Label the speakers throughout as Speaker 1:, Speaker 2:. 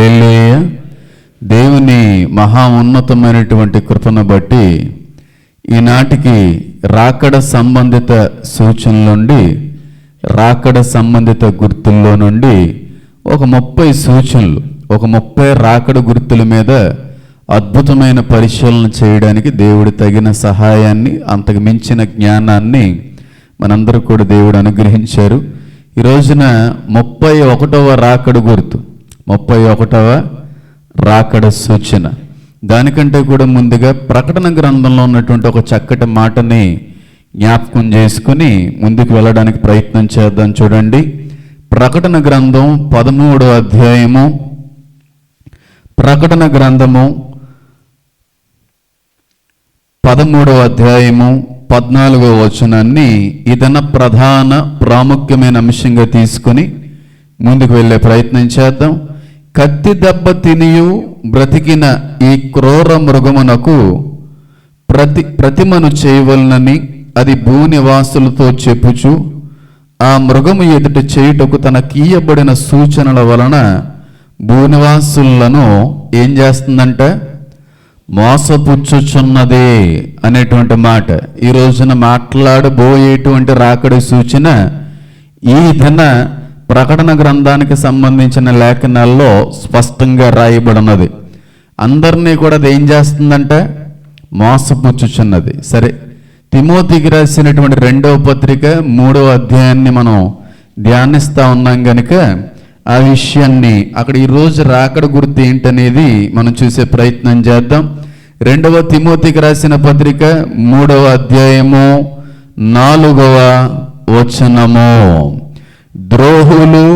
Speaker 1: హల్లెలూయ. దేవుని మహా ఉన్నతమైనటువంటి కృపను బట్టి ఈనాటికి రాకడ సంబంధిత సూచనల నుండి, రాకడ సంబంధిత గుర్తుల్లో నుండి ఒక 30 సూచనలు, ఒక 30 రాకడ గుర్తుల మీద అద్భుతమైన పరిశీలన చేయడానికి దేవుడు తగిన సహాయాన్ని, అంతకు మించిన జ్ఞానాన్ని మనందరూ కూడా దేవుడు అనుగ్రహించారు. ఈ రోజున 31వ రాకడ గుర్తు, 31వ రాకడ సూచన. దానికంటే కూడా ముందుగా ప్రకటన గ్రంథంలో ఉన్నటువంటి ఒక చక్కటి మాటని జ్ఞాపకం చేసుకుని ముందుకు వెళ్ళడానికి ప్రయత్నం చేద్దాం. చూడండి, ప్రకటన గ్రంథం 13వ అధ్యాయము, ప్రకటన గ్రంథము 13వ అధ్యాయము 14వ వచనాన్ని ఇదన ప్రధాన ప్రాముఖ్యమైన అంశంగా తీసుకుని ముందుకు వెళ్ళే ప్రయత్నం చేద్దాం. కత్తి దెబ్బ తినియు బ్రతికిన ఈ క్రూర మృగమునకు ప్రతిమను చేయవలనని అది భూనివాసులతో చెప్పుచు ఆ మృగము ఎదుట చేయుటకు తనకీయబడిన సూచనల వలన భూనివాసులను ఏం చేస్తుందంటే మోసపుచ్చుచున్నదే అనేటువంటి మాట ఈ రోజున మాట్లాడబోయేటువంటి రాకడి సూచన ఈ దిన ప్రకటన గ్రంథానికి సంబంధించిన లేఖనాల్లో స్పష్టంగా రాయబడినది. అందరినీ కూడా అది ఏం చేస్తుందంటే మోసపుచ్చుచున్నది. సరే, తిమోతికి రాసినటువంటి 2వ పత్రిక 3వ అధ్యాయాన్ని మనం ధ్యానిస్తూ ఉన్నాం కనుక ఆ విషయాన్ని అక్కడ ఈరోజు రాకడ గుర్తు ఏంటనేది మనం చూసే ప్రయత్నం చేద్దాం. 2వ తిమోతికి రాసిన పత్రిక 3వ అధ్యాయము 4వ వచనము. ద్రోహులు,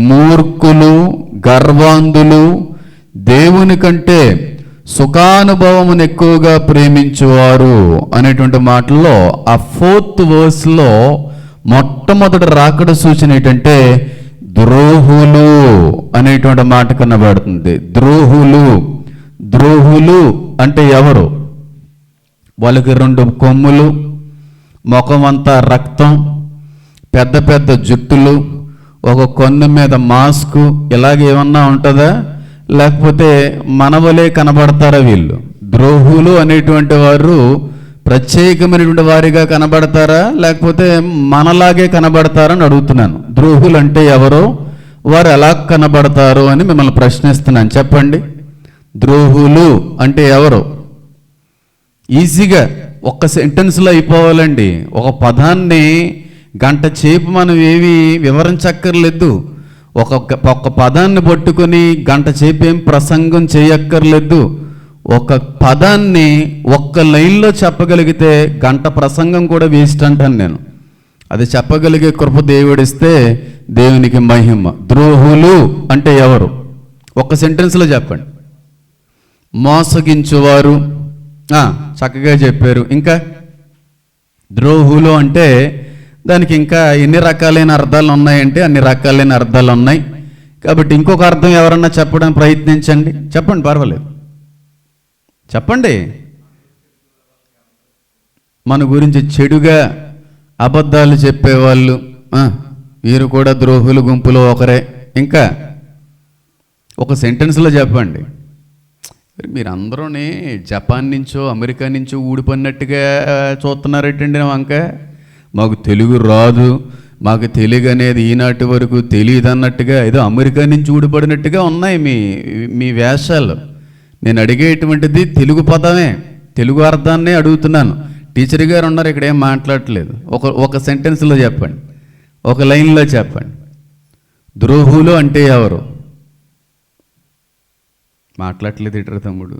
Speaker 1: మూర్ఖులు, గర్వాంధులు, దేవుని కంటే సుఖానుభవమును ఎక్కువగా ప్రేమించువారు అనేటువంటి మాటల్లో ఆ 4th వర్స్లో మొట్టమొదటి రాకడ సూచన ఏంటంటే ద్రోహులు అనేటువంటి మాట కనబడుతుంది. ద్రోహులు, ద్రోహులు అంటే ఎవరు? వాళ్ళకి 2 కొమ్ములు, ముఖం అంతా రక్తం, పెద్ద పెద్ద జుట్టులు, ఒక కొన్ను మీద మాస్కు, ఇలాగేమన్నా ఉంటుందా? లేకపోతే మనవలే కనబడతారా వీళ్ళు? ద్రోహులు అనేటువంటి వారు ప్రత్యేకమైనటువంటి వారిగా కనబడతారా, లేకపోతే మనలాగే కనబడతారని అడుగుతున్నాను. ద్రోహులు అంటే ఎవరో, వారు ఎలా కనబడతారు అని మిమ్మల్ని ప్రశ్నిస్తున్నాను. చెప్పండి, ద్రోహులు అంటే ఎవరు? ఈజీగా ఒక్క సెంటెన్స్లో అయిపోవాలండి. ఒక పదాన్ని గంట చేపు మనం ఏవి వివరించక్కర్లేదు. ఒక్క పదాన్ని పట్టుకొని గంట చేపు ఏం ప్రసంగం చేయక్కర్లేదు. ఒక పదాన్ని ఒక్క లైన్లో చెప్పగలిగితే గంట ప్రసంగం కూడా వేస్ట్ అంటాను నేను. అది చెప్పగలిగే కృప దేవుడిస్తే దేవునికి మహిమ. ద్రోహులు అంటే ఎవరు? ఒక్క సెంటెన్స్లో చెప్పండి. మోసగించువారు, చక్కగా చెప్పారు. ఇంకా ద్రోహులు అంటే దానికి ఇంకా ఎన్ని రకాలైన అర్థాలు ఉన్నాయంటే అన్ని రకాలైన అర్థాలు ఉన్నాయి. కాబట్టి ఇంకొక అర్థం ఎవరన్నా చెప్పడానికి ప్రయత్నించండి. చెప్పండి, పర్వాలేదు, చెప్పండి. మన గురించి చెడుగా అబద్ధాలు చెప్పేవాళ్ళు, వీరు కూడా ద్రోహుల గుంపులో ఒకరే. ఇంకా ఒక సెంటెన్స్లో చెప్పండి. మీరు అందరూనే జపాన్ నుంచో అమెరికా నుంచో ఊడిపోయినట్టుగా చూస్తున్నారేటండి. వంక మాకు తెలుగు రాదు, మాకు తెలుగు అనేది ఈనాటి వరకు తెలియదు అన్నట్టుగా, ఏదో అమెరికా నుంచి ఊడిపడినట్టుగా ఉన్నాయి మీ వేషాలు. నేను అడిగేటువంటిది తెలుగు పదమే, తెలుగు అర్థాన్నే అడుగుతున్నాను. టీచర్ గారు ఉన్నారు ఇక్కడ, ఏం మాట్లాడట్లేదు. ఒక సెంటెన్స్లో చెప్పండి, ఒక లైన్లో చెప్పండి. ద్రోహులు అంటే ఎవరు? మాట్లాడట్లేదు ఇటర్ తమ్ముడు.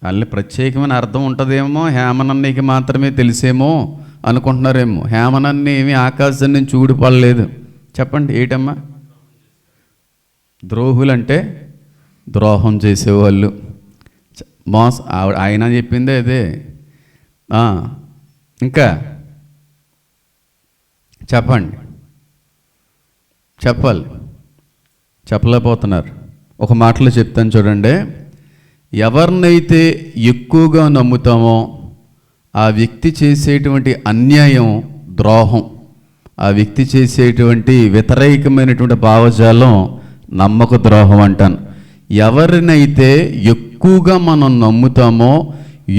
Speaker 1: అల్లి ప్రత్యేకమైన అర్థం ఉంటుందేమో, హేమనన్నకి మాత్రమే తెలిసేమో అనుకుంటున్నారేమో. హేమనన్ని ఏమీ ఆకాశం నుంచి ఊడిపడలేదు. చెప్పండి, ఏటమ్మా? ద్రోహులంటే ద్రోహం చేసేవాళ్ళు. ఆయన చెప్పిందే అదే. ఇంకా చెప్పండి, చెప్పాలి, చెప్పలేకపోతున్నారు. ఒక మాటలో చెప్తాను చూడండి. ఎవరినైతే ఎక్కువగా నమ్ముతామో ఆ వ్యక్తి చేసేటువంటి అన్యాయం ద్రోహం, ఆ వ్యక్తి చేసేటువంటి వ్యతిరేకమైనటువంటి భావజాలం నమ్మక ద్రోహం అంటాను. ఎవరినైతే ఎక్కువగా మనం నమ్ముతామో,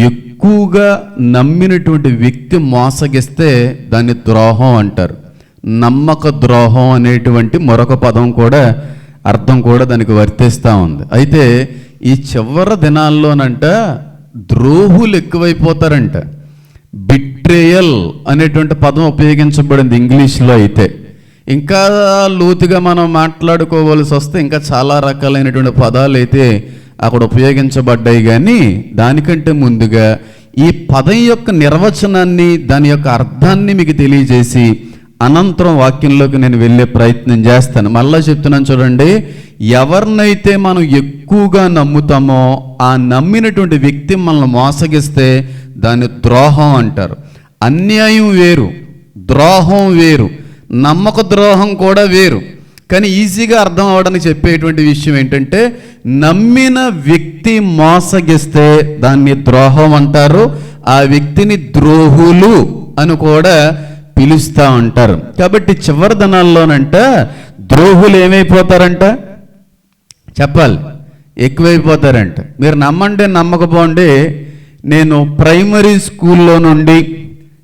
Speaker 1: ఎక్కువగా నమ్మినటువంటి వ్యక్తి మోసగిస్తే దాన్ని ద్రోహం అంటారు. నమ్మక ద్రోహం అనేటువంటి మరొక పదం కూడా, అర్థం కూడా దానికి వర్తిస్తూ ఉంది. అయితే ఈ చివరి దినాల్లోనంట ద్రోహులు ఎక్కువైపోతారంట. బిట్రేయల్ అనేటువంటి పదం ఉపయోగించబడింది ఇంగ్లీష్లో. అయితే ఇంకా లోతుగా మనం మాట్లాడుకోవాల్సి వస్తే ఇంకా చాలా రకాలైనటువంటి పదాలు అయితే అక్కడ ఉపయోగించబడ్డాయి. కానీ దానికంటే ముందుగా ఈ పదం యొక్క నిర్వచనాన్ని, దాని యొక్క అర్థాన్ని మీకు తెలియజేసి అనంతరం వాక్యంలోకి నేను వెళ్ళే ప్రయత్నం చేస్తాను. మళ్ళా చెప్తున్నాను చూడండి, ఎవరినైతే మనం ఎక్కువగా నమ్ముతామో ఆ నమ్మినటువంటి వ్యక్తి మనల్ని మోసగిస్తే దాన్ని ద్రోహం అంటారు. అన్యాయం వేరు, ద్రోహం వేరు, నమ్మక ద్రోహం కూడా వేరు. కానీ ఈజీగా అర్థం అవ్వడానికి చెప్పేటువంటి విషయం ఏంటంటే, నమ్మిన వ్యక్తి మోసగిస్తే దాన్ని ద్రోహం అంటారు. ఆ వ్యక్తిని ద్రోహులు అని కూడా పిలుస్తూ ఉంటారు. కాబట్టి చివరి దినాల్లోనంట ద్రోహులు ఏమైపోతారంట చెప్పాలి, ఎక్కువైపోతారంట. మీరు నమ్మండి నమ్మకపోండి, నేను ప్రైమరీ స్కూల్లో నుండి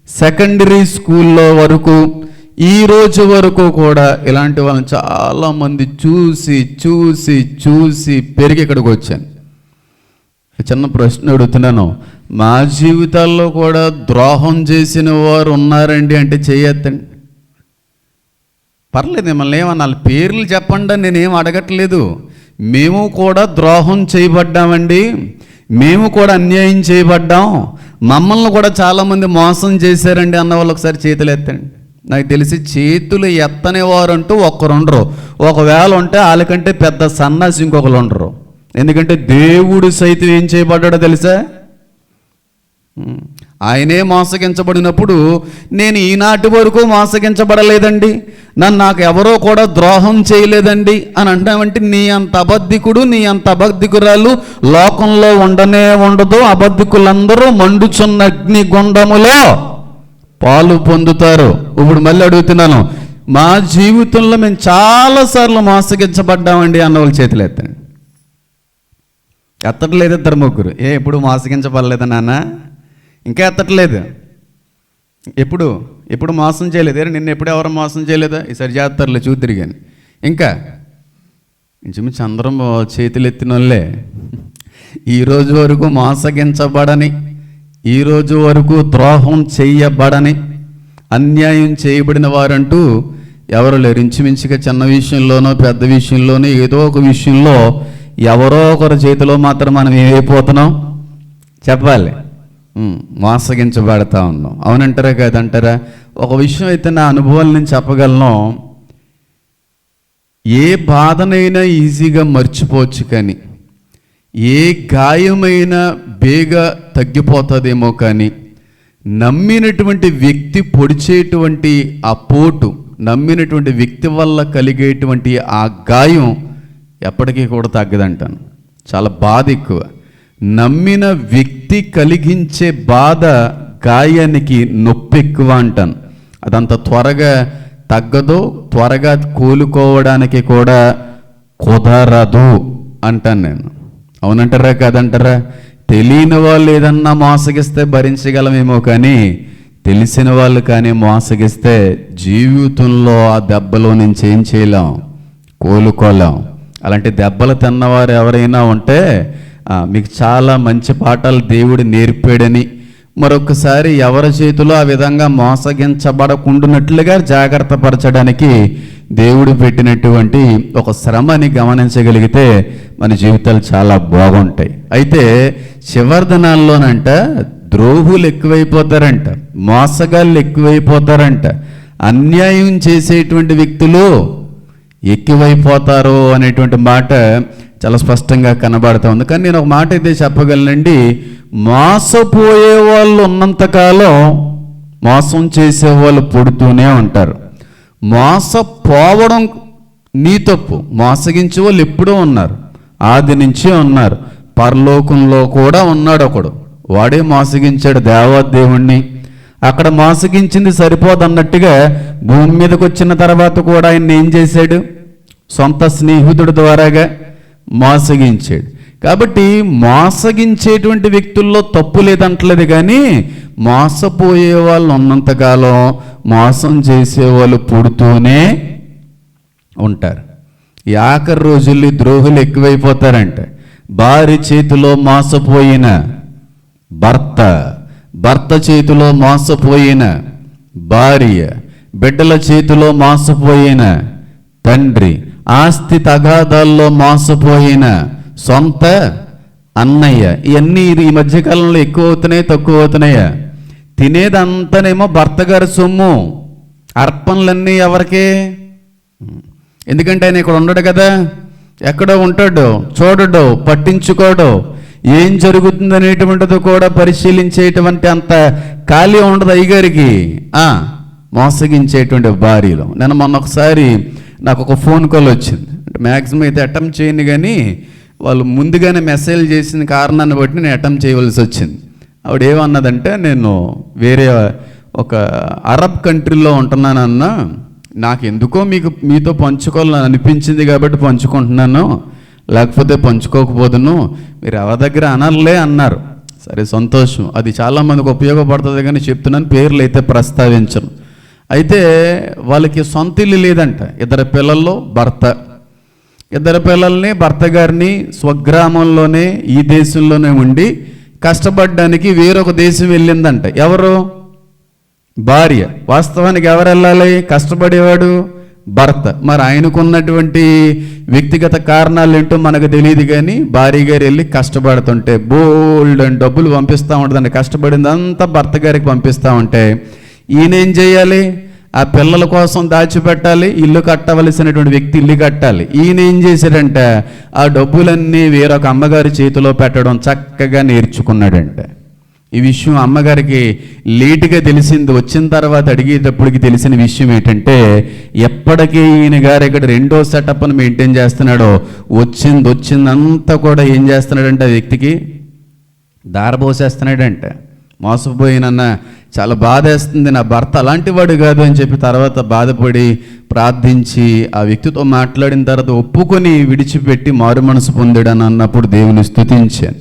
Speaker 1: సెకండరీ స్కూల్లో వరకు ఈ రోజు వరకు కూడా ఇలాంటి వాళ్ళని చాలామంది చూసి చూసి చూసి పెరిగి ఇక్కడికి వచ్చాను. చిన్న ప్రశ్న అడుగుతున్నాను, మా జీవితాల్లో కూడా ద్రోహం చేసిన వారు ఉన్నారండి అంటే చేయొద్దండి. పర్లేదు, మిమ్మల్ని ఏమన్నా పేర్లు చెప్పండి, నేనేం అడగట్లేదు. మేము కూడా ద్రోహం చేయబడ్డామండి, మేము కూడా అన్యాయం చేయబడ్డాం, మమ్మల్ని కూడా చాలామంది మోసం చేశారండి అన్న వాళ్ళు ఒకసారి చేతులు ఎత్తండి. నాకు తెలిసి చేతులు ఎత్తని వారంటూ ఒక్కరుండరు. ఒకవేళ ఉంటే వాళ్ళకంటే పెద్ద సన్నాసి ఇంకొకరు ఉండరు. ఎందుకంటే దేవుడు సైతం ఏం చేయబడ్డాడో తెలుసా? ఆయనే మోసగించబడినప్పుడు నేను ఈనాటి వరకు మోసగించబడలేదండి, నాకు ఎవరో కూడా ద్రోహం చేయలేదండి అని అంటామంటే నీ అంత అబద్ధికుడు, నీ అంత అబద్ధికురాలు లోకంలో ఉండనే ఉండదు. అబద్ధికులందరూ మండుచున్న అగ్ని గుండములో పాలు పొందుతారు. ఇప్పుడు మళ్ళీ అడుగుతున్నాను, మా జీవితంలో మేము చాలాసార్లు మోసగించబడ్డామండి అన్న వాళ్ళు చేతులు ఎత్తండి. ఎత్తట్లేదు ఇద్దరు ముగ్గురు. ఎప్పుడు మోసగించబడలేదా నాన్న? ఇంకా ఎత్తట్లేదు. ఎప్పుడు మోసం చేయలేదు. నిన్న ఎప్పుడు ఎవరు మోసం చేయలేదా? ఈసారి చేస్తారులే చూద్దరు. కానీ ఇంకా ఇంచుమించు అందరం చేతులు ఎత్తిన వాళ్ళే. ఈరోజు వరకు మోసగించబడని, ఈరోజు వరకు ద్రోహం చేయబడని, అన్యాయం చేయబడిన వారంటూ ఎవరు లేరు. ఇంచుమించుగా చిన్న విషయంలోనో పెద్ద విషయంలోనో ఏదో ఒక విషయంలో ఎవరో ఒకరి చేతిలో మాత్రం మనం ఏమైపోతున్నాం చెప్పాలి, మోసగించబడతా ఉన్నాం. అవునంటారా కాదంటారా? ఒక విషయం అయితే నా అనుభవాల నుంచి చెప్పగలను, ఏ బాధనైనా ఈజీగా మర్చిపోవచ్చు, కానీ ఏ గాయమైనా బేగా తగ్గిపోతుందేమో, కానీ నమ్మినటువంటి వ్యక్తి పొడిచేటువంటి ఆ పోటు, నమ్మినటువంటి వ్యక్తి వల్ల కలిగేటువంటి ఆ గాయం ఎప్పటికీ కూడా తగ్గదంటాను. చాలా బాధ ఎక్కువ. నమ్మిన వ్యక్తి కలిగించే బాధ గాయానికి నొప్పి ఎక్కువ అంటాను. అదంత త్వరగా తగ్గదు, త్వరగా కోలుకోవడానికి కూడా కుదరదు అంటాను నేను. అవునంటారా కాదంటారా? తెలియని వాళ్ళు ఏదన్నా మోసగిస్తే భరించగలమేమో, కానీ తెలిసిన వాళ్ళు కానీ మోసగిస్తే జీవితంలో ఆ దెబ్బలో నుంచి ఏం చేయలేం, కోలుకోలేం. అలాంటి దెబ్బలు తిన్నవారు ఎవరైనా ఉంటే మీకు చాలా మంచి పాఠాలు దేవుడు నేర్పాడని, మరొకసారి ఎవరి చేతిలో ఆ విధంగా మోసగించబడకుండానట్లుగా జాగ్రత్త పరచడానికి దేవుడు పెట్టినటువంటి ఒక శ్రమని గమనించగలిగితే మన జీవితాలు చాలా బాగుంటాయి. అయితే చివరి దినాల్లోనంట ద్రోహులు ఎక్కువైపోతారంట, మోసగాళ్ళు ఎక్కువైపోతారంట, అన్యాయం చేసేటువంటి వ్యక్తులు ఎక్కువైపోతారు అనేటువంటి మాట చాలా స్పష్టంగా కనబడుతూ ఉంది. కానీ నేను ఒక మాట అయితే చెప్పగలనండి, మోసపోయే వాళ్ళు ఉన్నంతకాలం మోసం చేసేవాళ్ళు పుడుతూనే ఉంటారు. మోసపోవడం నీ తప్పు. మోసగించే వాళ్ళు ఎప్పుడూ ఉన్నారు, ఆది నుంచే ఉన్నారు. పరలోకంలో కూడా ఉన్నాడు ఒకడు, వాడే మోసగించాడు దేవాదేవుణ్ణి. అక్కడ మోసగించింది సరిపోదన్నట్టుగా భూమి మీదకి వచ్చిన తర్వాత కూడా ఆయన ఏం చేశాడు? సొంత స్నేహితుడి ద్వారాగా మోసగించాడు. కాబట్టి మోసగించేటువంటి వ్యక్తుల్లో తప్పు లేదంటలేదు, కానీ మోసపోయే వాళ్ళు ఉన్నంతకాలం మోసం చేసేవాళ్ళు పుడుతూనే ఉంటారు. ఈ ఆఖరి రోజుల్లో ద్రోహులు ఎక్కువైపోతారంట. భార్య చేతిలో మోసపోయిన భర్త, భర్త చేతిలో మోసపోయిన భార్య, బిడ్డల చేతిలో మోసపోయిన తండ్రి, ఆస్తి తగాదాల్లో మోసపోయిన సొంత అన్నయ్య. ఇవన్నీ ఈ మధ్యకాలంలో ఎక్కువ అవుతున్నాయి, తక్కువ అవుతున్నాయా? తినేదంతానేమో భర్త గారి సొమ్ము, అర్పణలన్నీ ఎవరికే? ఎందుకంటే ఆయన ఇక్కడ ఉండడు కదా, ఎక్కడో ఉంటాడు, చూడడు, పట్టించుకోడు, ఏం జరుగుతుంది అనేటువంటిది కూడా పరిశీలించేటువంటి అంత ఖాళీ ఉండదు అయ్యగారికి. మోసగించేటువంటి భార్యలు. నేను మొన్న ఒకసారి నాకు ఒక ఫోన్ కాల్ వచ్చింది. అంటే మ్యాక్సిమం అయితే అటెంప్ట్ చేయను, కానీ వాళ్ళు ముందుగానే మెసేజ్ చేసిన కారణాన్ని బట్టి నేను అటెంప్ట్ చేయవలసి వచ్చింది. ఆవిడ ఏమన్నదంటే, నేను వేరే ఒక అరబ్ కంట్రీలో ఉంటున్నానన్నా, నాకు ఎందుకో మీతో పంచుకోవాలని అనిపించింది కాబట్టి పంచుకుంటున్నాను, లేకపోతే పంచుకోకపోదును, మీరు ఎవరి దగ్గర అనర్లే అన్నారు. సరే, సంతోషం, అది చాలామందికి ఉపయోగపడుతుంది, కానీ చెప్తున్నాను, పేర్లు అయితే ప్రస్తావించను. అయితే వాళ్ళకి సొంత ఇల్లు లేదంట. ఇద్దరు పిల్లల్లో భర్త, ఇద్దరు పిల్లల్ని భర్త గారిని స్వగ్రామంలోనే ఈ దేశంలోనే ఉండి కష్టపడడానికి వేరొక దేశం వెళ్ళిందంట. ఎవరు? భార్య. వాస్తవానికి ఎవరు వెళ్ళాలి? కష్టపడేవాడు భర్త. మరి ఆయనకున్నటువంటి వ్యక్తిగత కారణాలు ఏంటో మనకు తెలియదు, కానీ భార్య గారు వెళ్ళి కష్టపడుతుంటే బోల్డ్ అని డబ్బులు పంపిస్తూ ఉంటుందండి. కష్టపడిందంతా భర్త గారికి పంపిస్తూ ఉంటే ఈయన ఏం చేయాలి? ఆ పిల్లల కోసం దాచిపెట్టాలి, ఇల్లు కట్టవలసినటువంటి వ్యక్తి ఇల్లు కట్టాలి. ఈయన ఏం చేశాడంటే ఆ డబ్బులన్నీ వేరొక అమ్మగారి చేతిలో పెట్టడం చక్కగా నేర్చుకున్నాడంట. ఈ విషయం అమ్మగారికి లేటుగా తెలిసింది. వచ్చిన తర్వాత అడిగేటప్పటికి తెలిసిన విషయం ఏంటంటే, ఎప్పటికీ ఈయన గారు ఇక్కడ రెండో సెటప్ను మెయింటైన్ చేస్తున్నాడో వచ్చిందంతా కూడా ఏం చేస్తున్నాడంటే ఆ వ్యక్తికి దారబోసేస్తున్నాడంట. మోసపోయినన్న చాలా బాధేస్తుంది, నా భర్త అలాంటి వాడు కాదు అని చెప్పి తర్వాత బాధపడి ప్రార్థించి ఆ వ్యక్తితో మాట్లాడిన తర్వాత ఒప్పుకొని విడిచిపెట్టి మారు మనసు పొందాడని అన్నప్పుడు దేవుని స్తుతించాను.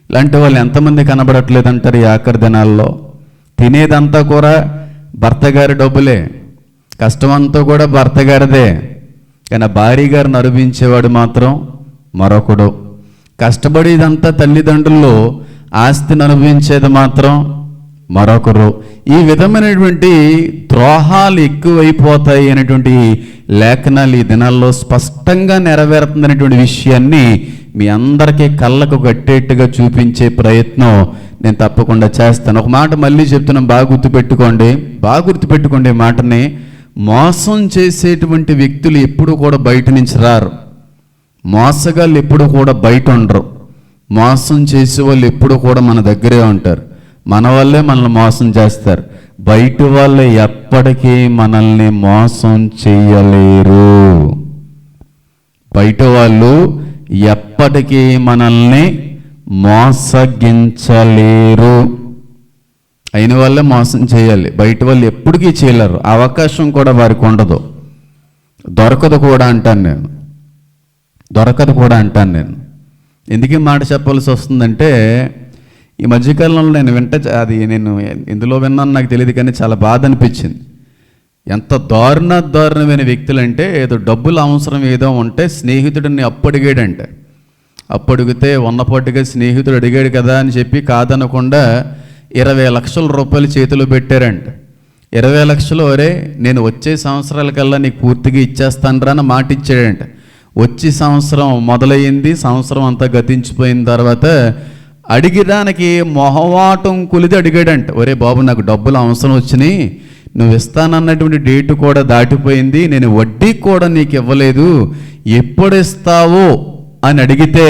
Speaker 1: ఇలాంటి వాళ్ళు ఎంతమంది కనబడట్లేదంటారు ఈ ఆఖరి దినాల్లో? తినేదంతా కూడా భర్త గారి డబ్బులే, కష్టమంతా కూడా భర్త గారిదే, కానీ భార్య గారిని అనుభవించేవాడు మాత్రం మరొకడు. కష్టపడేదంతా తల్లిదండ్రుల్లో, ఆస్తిని అనుభవించేది మాత్రం మరొకరు. ఈ విధమైనటువంటి ద్రోహాలు ఎక్కువైపోతాయి అనేటువంటి లేఖనాలు ఈ దినాల్లో స్పష్టంగా నెరవేరుతుందనేటువంటి విషయాన్ని మీ అందరికీ కళ్ళకు కట్టేట్టుగా చూపించే ప్రయత్నం నేను తప్పకుండా చేస్తాను. ఒక మాట మళ్ళీ చెప్తున్నాను, బాగా గుర్తుపెట్టుకోండి మాటని. మోసం చేసేటువంటి వ్యక్తులు ఎప్పుడు కూడా బయట నుంచి రారు. మోసగాళ్ళు ఎప్పుడు కూడా బయట ఉండరు. మోసం చేసే వాళ్ళు ఎప్పుడు కూడా మన దగ్గరే ఉంటారు. మన వాళ్ళే మనల్ని మోసం చేస్తారు. బయట వాళ్ళే ఎప్పటికీ మనల్ని మోసం చేయలేరు. బయట వాళ్ళు ఎప్పటికీ మనల్ని మోసగించలేరు. అయిన వాళ్ళే మోసం చేయాలి, బయట వాళ్ళు ఎప్పటికీ చేయలేరు. అవకాశం కూడా వారికి ఉండదు, దొరకదు కూడా అంటాను నేను. ఎందుకు ఈ మాట చెప్పాల్సి వస్తుందంటే, ఈ మధ్యకాలంలో నేను ఎందులో విన్నాను నాకు తెలియదు, కానీ చాలా బాధ అనిపించింది. ఎంత దారుణమైన వ్యక్తులు అంటే, ఏదో డబ్బులు అవసరం ఏదో ఉంటే స్నేహితుడిని అడిగాడంట. అడిగితే ఉన్నపాటుగా స్నేహితుడు అడిగాడు కదా అని చెప్పి కాదనకుండా 20 లక్షల రూపాయలు చేతిలో పెట్టారంట. 20 లక్షలు, ఒరే నేను వచ్చే సంవత్సరాలకల్లా నీకు పూర్తిగా ఇచ్చేస్తాను అని మాట ఇచ్చాడంట. వచ్చి సంవత్సరం మొదలయ్యింది, సంవత్సరం అంతా గతించిపోయిన తర్వాత అడిగడానికి మొహమాటం కొలిది అడిగాడంట. ఒరే బాబు, నాకు డబ్బులు అవసరం వచ్చినాయి, నువ్వు ఇస్తానన్నటువంటి డేటు కూడా దాటిపోయింది, నేను వడ్డీ కూడా నీకు ఇవ్వలేదు, ఎప్పుడు ఇస్తావో అని అడిగితే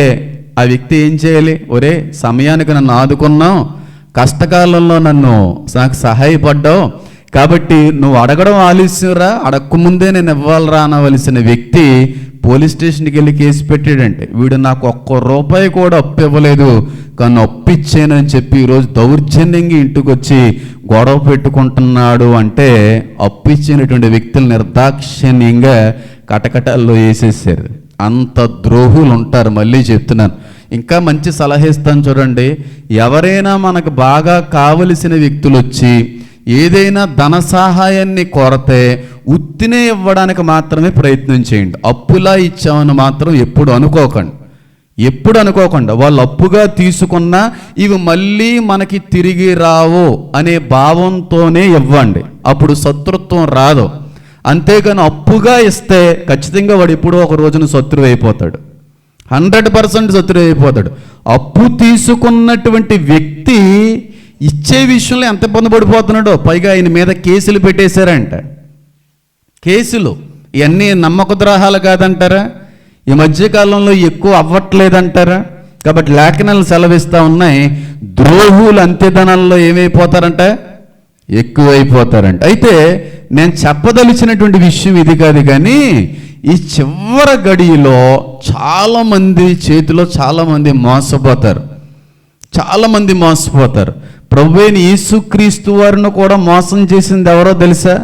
Speaker 1: ఆ వ్యక్తి ఏం చేయాలి? ఒరే, సమయానికి నన్ను ఆదుకున్నావు, కష్టకాలంలో నాకు సహాయపడ్డావు, కాబట్టి నువ్వు అడగడం ఆలస్యంరా, అడగకముందే నేను ఇవ్వాలరా అనవలసిన వ్యక్తి పోలీస్ స్టేషన్కి వెళ్ళి కేసు పెట్టాడంటే, వీడు నాకు ₹1 కూడా అప్పు ఇవ్వలేదు, కానీ అప్పు ఇచ్చానని చెప్పి ఈరోజు దౌర్జన్యంగా ఇంటికి వచ్చి గొడవ పెట్టుకుంటున్నాడు అంటే, అప్పు ఇచ్చినటువంటి వ్యక్తులు నిర్దాక్షిణ్యంగా కటకటాల్లో వేసేసారు. అంత ద్రోహులు ఉంటారు. మళ్ళీ చెప్తున్నాను, ఇంకా మంచి సలహా ఇస్తాను చూడండి. ఎవరైనా మనకు బాగా కావలసిన వ్యక్తులు వచ్చి ఏదైనా ధన సహాయాన్ని కోరతే ఉత్తినే ఇవ్వడానికి మాత్రమే ప్రయత్నం చేయండి. అప్పులా ఇచ్చామని మాత్రం ఎప్పుడు అనుకోకుండా వాళ్ళు అప్పుగా తీసుకున్నా ఇవి మళ్ళీ మనకి తిరిగి రావు అనే భావంతోనే ఇవ్వండి. అప్పుడు శత్రుత్వం రాదు. అంతేగాని అప్పుగా ఇస్తే ఖచ్చితంగా వాడు ఎప్పుడో ఒక రోజున శత్రువు అయిపోతాడు. 100% శత్రువు అయిపోతాడు. అప్పు తీసుకున్నటువంటి వ్యక్తి ఇచ్చే విషయంలో ఎంత ఇబ్బంది పడిపోతున్నాడో, పైగా ఆయన మీద కేసులు పెట్టేశారంట. కేసులు ఇవన్నీ నమ్మక ద్రోహాలు కాదంటారా? ఈ మధ్యకాలంలో ఎక్కువ అవ్వట్లేదంటారా? కాబట్టి లేఖనాలు సెలవిస్తూ ఉన్నాయి, ద్రోహులు అంత్యధనంలో ఏమైపోతారంట? ఎక్కువైపోతారంట. అయితే నేను చెప్పదలిచినటువంటి విషయం ఇది కాదు, కానీ ఈ చివరి గడిలో చాలామంది చేతిలో చాలామంది మోసపోతారు. ప్రభువైన యేసుక్రీస్తు వారిని కూడా మోసం చేసింది ఎవరో తెలుసా?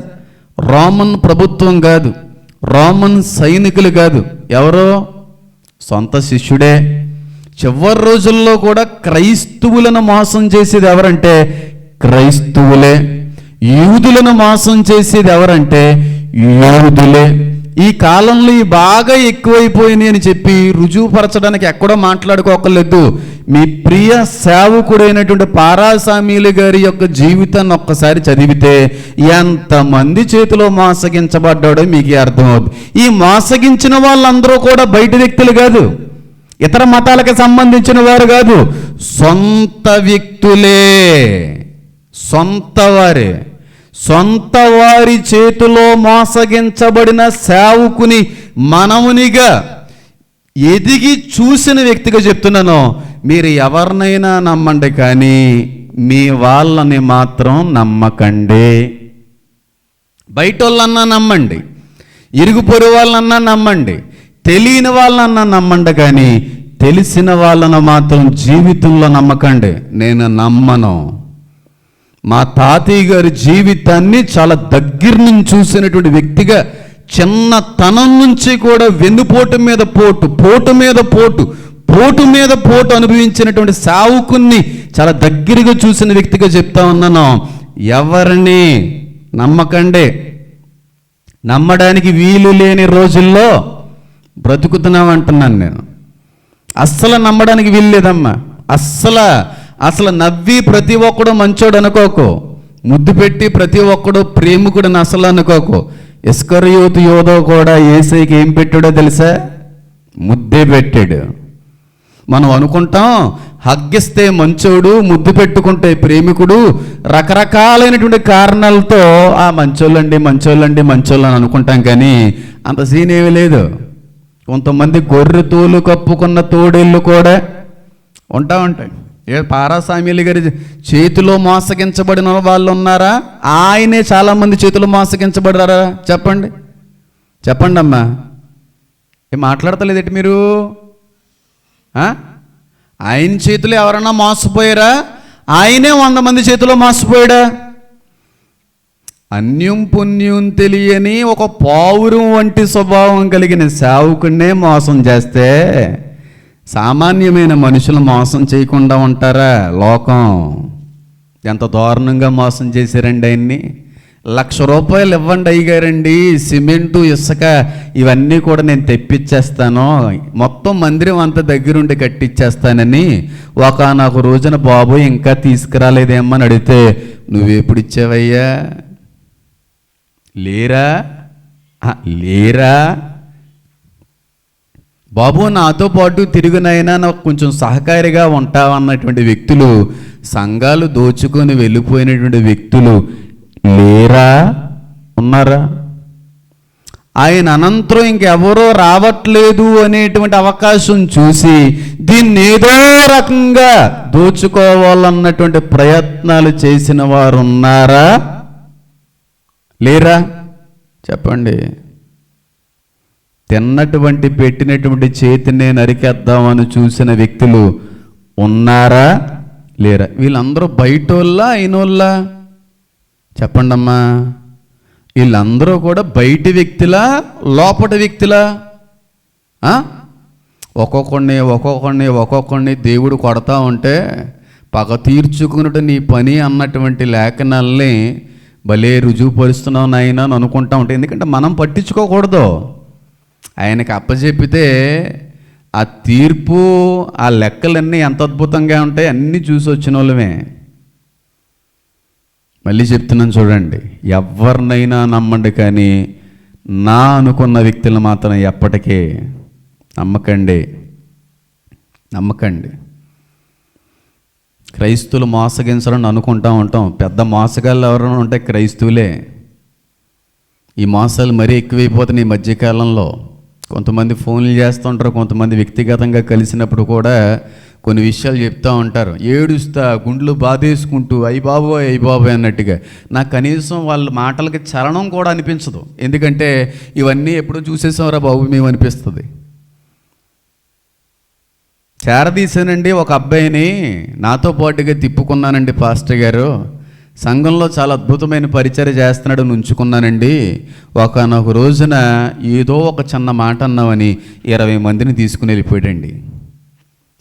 Speaker 1: రోమన్ ప్రభుత్వం కాదు, రోమన్ సైనికులు కాదు, ఎవరో సొంత శిష్యుడే. చివరి రోజుల్లో కూడా క్రైస్తవులను మోసం చేసేది ఎవరంటే క్రైస్తవులే. యూదులను మోసం చేసేది ఎవరంటే యూదులే. ఈ కాలంలో ఈ బాగా ఎక్కువైపోయినాయి అని చెప్పి రుజువుపరచడానికి ఎక్కడో మాట్లాడుకోకర్లేదు. మీ ప్రియ సేవకుడైనటువంటి పారాసామీలు గారి యొక్క జీవితాన్ని ఒక్కసారి చదివితే ఎంతమంది చేతిలో మోసగించబడ్డాడో మీకు అర్థమవుతుంది. ఈ మోసగించిన వాళ్ళందరూ కూడా బయట వ్యక్తులు కాదు, ఇతర మతాలకు సంబంధించిన వారు కాదు, సొంత వ్యక్తులే, సొంత వారి చేతిలో మోసగించబడిన సేవకుని మనమునిగా ఎదిగి చూసిన వ్యక్తిగా చెప్తున్నాను. మీరు ఎవరినైనా నమ్మండి, కానీ మీ వాళ్ళని మాత్రం నమ్మకండి. బయట వాళ్ళన్నా నమ్మండి, ఇరుగు పొరుగు వాళ్ళన్నా నమ్మండి, తెలియని వాళ్ళన్నా నమ్మండి, కానీ తెలిసిన వాళ్ళను మాత్రం జీవితంలో నమ్మకండి. నేను నమ్మను. మా తాతయ్య గారి జీవితాన్ని చాలా దగ్గర నుంచి చూసినటువంటి వ్యక్తిగా, చిన్నతనం నుంచి కూడా వెన్నుపోటు మీద పోటు అనుభవించినటువంటి సావుకుని చాలా దగ్గరగా చూసిన వ్యక్తిగా చెప్తా ఉన్నాను. ఎవరిని నమ్మకండి. నమ్మడానికి వీలు లేని రోజుల్లో బ్రతుకుతున్నాం అంటున్నాను నేను. అస్సలు నమ్మడానికి వీలు లేదమ్మా. అసలు నవ్వి ప్రతి ఒక్కడు మంచోడు అనుకోకు, ముద్దు పెట్టి ప్రతి ఒక్కడు ప్రేమికుడిని అసలు అనుకోకు. ఇస్కరియోతు యోధో కూడా యేసయ్యకి ఏం పెట్టాడో తెలుసా? ముద్దే పెట్టాడు. మనం అనుకుంటాం హగ్గిస్తే మంచోడు, ముద్దు పెట్టుకుంటే ప్రేమికుడు, రకరకాలైనటువంటి కారణాలతో ఆ మంచోళ్ళని అనుకుంటాం, కానీ అంత సీన్ ఏమీ లేదు. కొంతమంది గొర్రె తోలు కప్పుకున్న తోడేళ్ళు కూడా ఉంటాయి. పారాసామీలు గారి చేతిలో మోసగించబడిన వాళ్ళు ఉన్నారా? ఆయనే చాలామంది చేతిలో మోసగించబడ్డారా? చెప్పండి అమ్మా. ఏం మాట్లాడతలేదేంటి మీరు? ఆయన చేతిలో ఎవరన్నా మోసపోయారా? ఆయనే 100 మంది చేతిలో మోసపోయాడా? అన్యం పుణ్యం తెలియని ఒక పావురం వంటి స్వభావం కలిగిన సేవకుడినే మోసం చేస్తే సామాన్యమైన మనుషులు మోసం చేయకుండా ఉంటారా? లోకం ఎంత దారుణంగా మోసం చేశారండి ఆయన్ని. 1,00,000 రూపాయలు ఇవ్వండి అయ్యగారండి, సిమెంటు ఇసుక ఇవన్నీ కూడా నేను తెప్పించేస్తాను, మొత్తం మందిరం అంతా దగ్గరుండి కట్టించేస్తానని ఒకానొక రోజున బాబు ఇంకా తీసుకురాలేదేమని అడిగితే, నువ్వెప్పుడు ఇచ్చావయ్యా? లేరా బాబు, నాతో పాటు తిరుగునైనా నాకు కొంచెం సహకారిగా ఉంటావన్నటువంటి వ్యక్తులు, సంఘాలు దోచుకొని వెళ్ళిపోయినటువంటి వ్యక్తులు లేరా? ఉన్నారా? ఆయన అనంతరం ఇంకెవరో రావట్లేదు అనేటువంటి అవకాశం చూసి దీన్ని ఏదో రకంగా దోచుకోవాలన్నటువంటి ప్రయత్నాలు చేసిన వారు ఉన్నారా? లేరా? చెప్పండి. పెట్టినటువంటి చేతిని నరికేద్దామని చూసిన వ్యక్తులు ఉన్నారా? లేరా? వీళ్ళందరూ బయటోళ్ళా అయినోళ్ళా? చెప్పండమ్మా. వీళ్ళందరూ కూడా బయటి వ్యక్తులా లోపటి వ్యక్తులా? ఒక్కొక్కడిని దేవుడు కొడతా ఉంటే పగ తీర్చుకున్నట్టు నీ పని అన్నటువంటి లేఖనాల్ని భలే రుజువుపరుస్తున్నావు నాయన అని అనుకుంటా ఉంటాయి. ఎందుకంటే మనం పట్టించుకోకూడదు. ఆయనకి అప్పచెప్పితే ఆ తీర్పు, ఆ లెక్కలన్నీ ఎంత అద్భుతంగా ఉంటాయి, అన్నీ చూసి వచ్చిన వాళ్ళమే. మళ్ళీ చెప్తున్నాను చూడండి, ఎవరినైనా నమ్మండి, కానీ నా అనుకున్న వ్యక్తులు మాత్రం ఎప్పటికీ నమ్మకండి. క్రైస్తువులు మోసగించాలని అనుకుంటా ఉంటాం. పెద్ద మోసగాళ్ళు ఎవరైనా ఉంటే క్రైస్తువులే. ఈ మోసాలు మరీ ఎక్కువైపోతున్నాయి ఈ మధ్యకాలంలో. కొంతమంది ఫోన్లు చేస్తుంటారు, కొంతమంది వ్యక్తిగతంగా కలిసినప్పుడు కూడా కొన్ని విషయాలు చెప్తూ ఉంటారు, ఏడుస్తా గుండెలు బాధేసుకుంటూ అయ్యి బాబోయ్ అన్నట్టుగా. నాకు కనీసం వాళ్ళ మాటలకి చలనం కూడా అనిపించదు. ఎందుకంటే ఇవన్నీ ఎప్పుడో చూసేసాంరా బాబు మేము అనిపిస్తుంది. చేరదీశానండి ఒక అబ్బాయిని, నాతో పాటుగా తిప్పుకున్నానండి పాస్టర్ గారు, సంఘంలో చాలా అద్భుతమైన పరిచర్య చేస్తున్నాడు, ఉంచుకున్నానండి. ఒకనొక రోజున ఏదో ఒక చిన్న మాట అన్నామని 20 మందిని తీసుకుని వెళ్ళిపోయాడండి.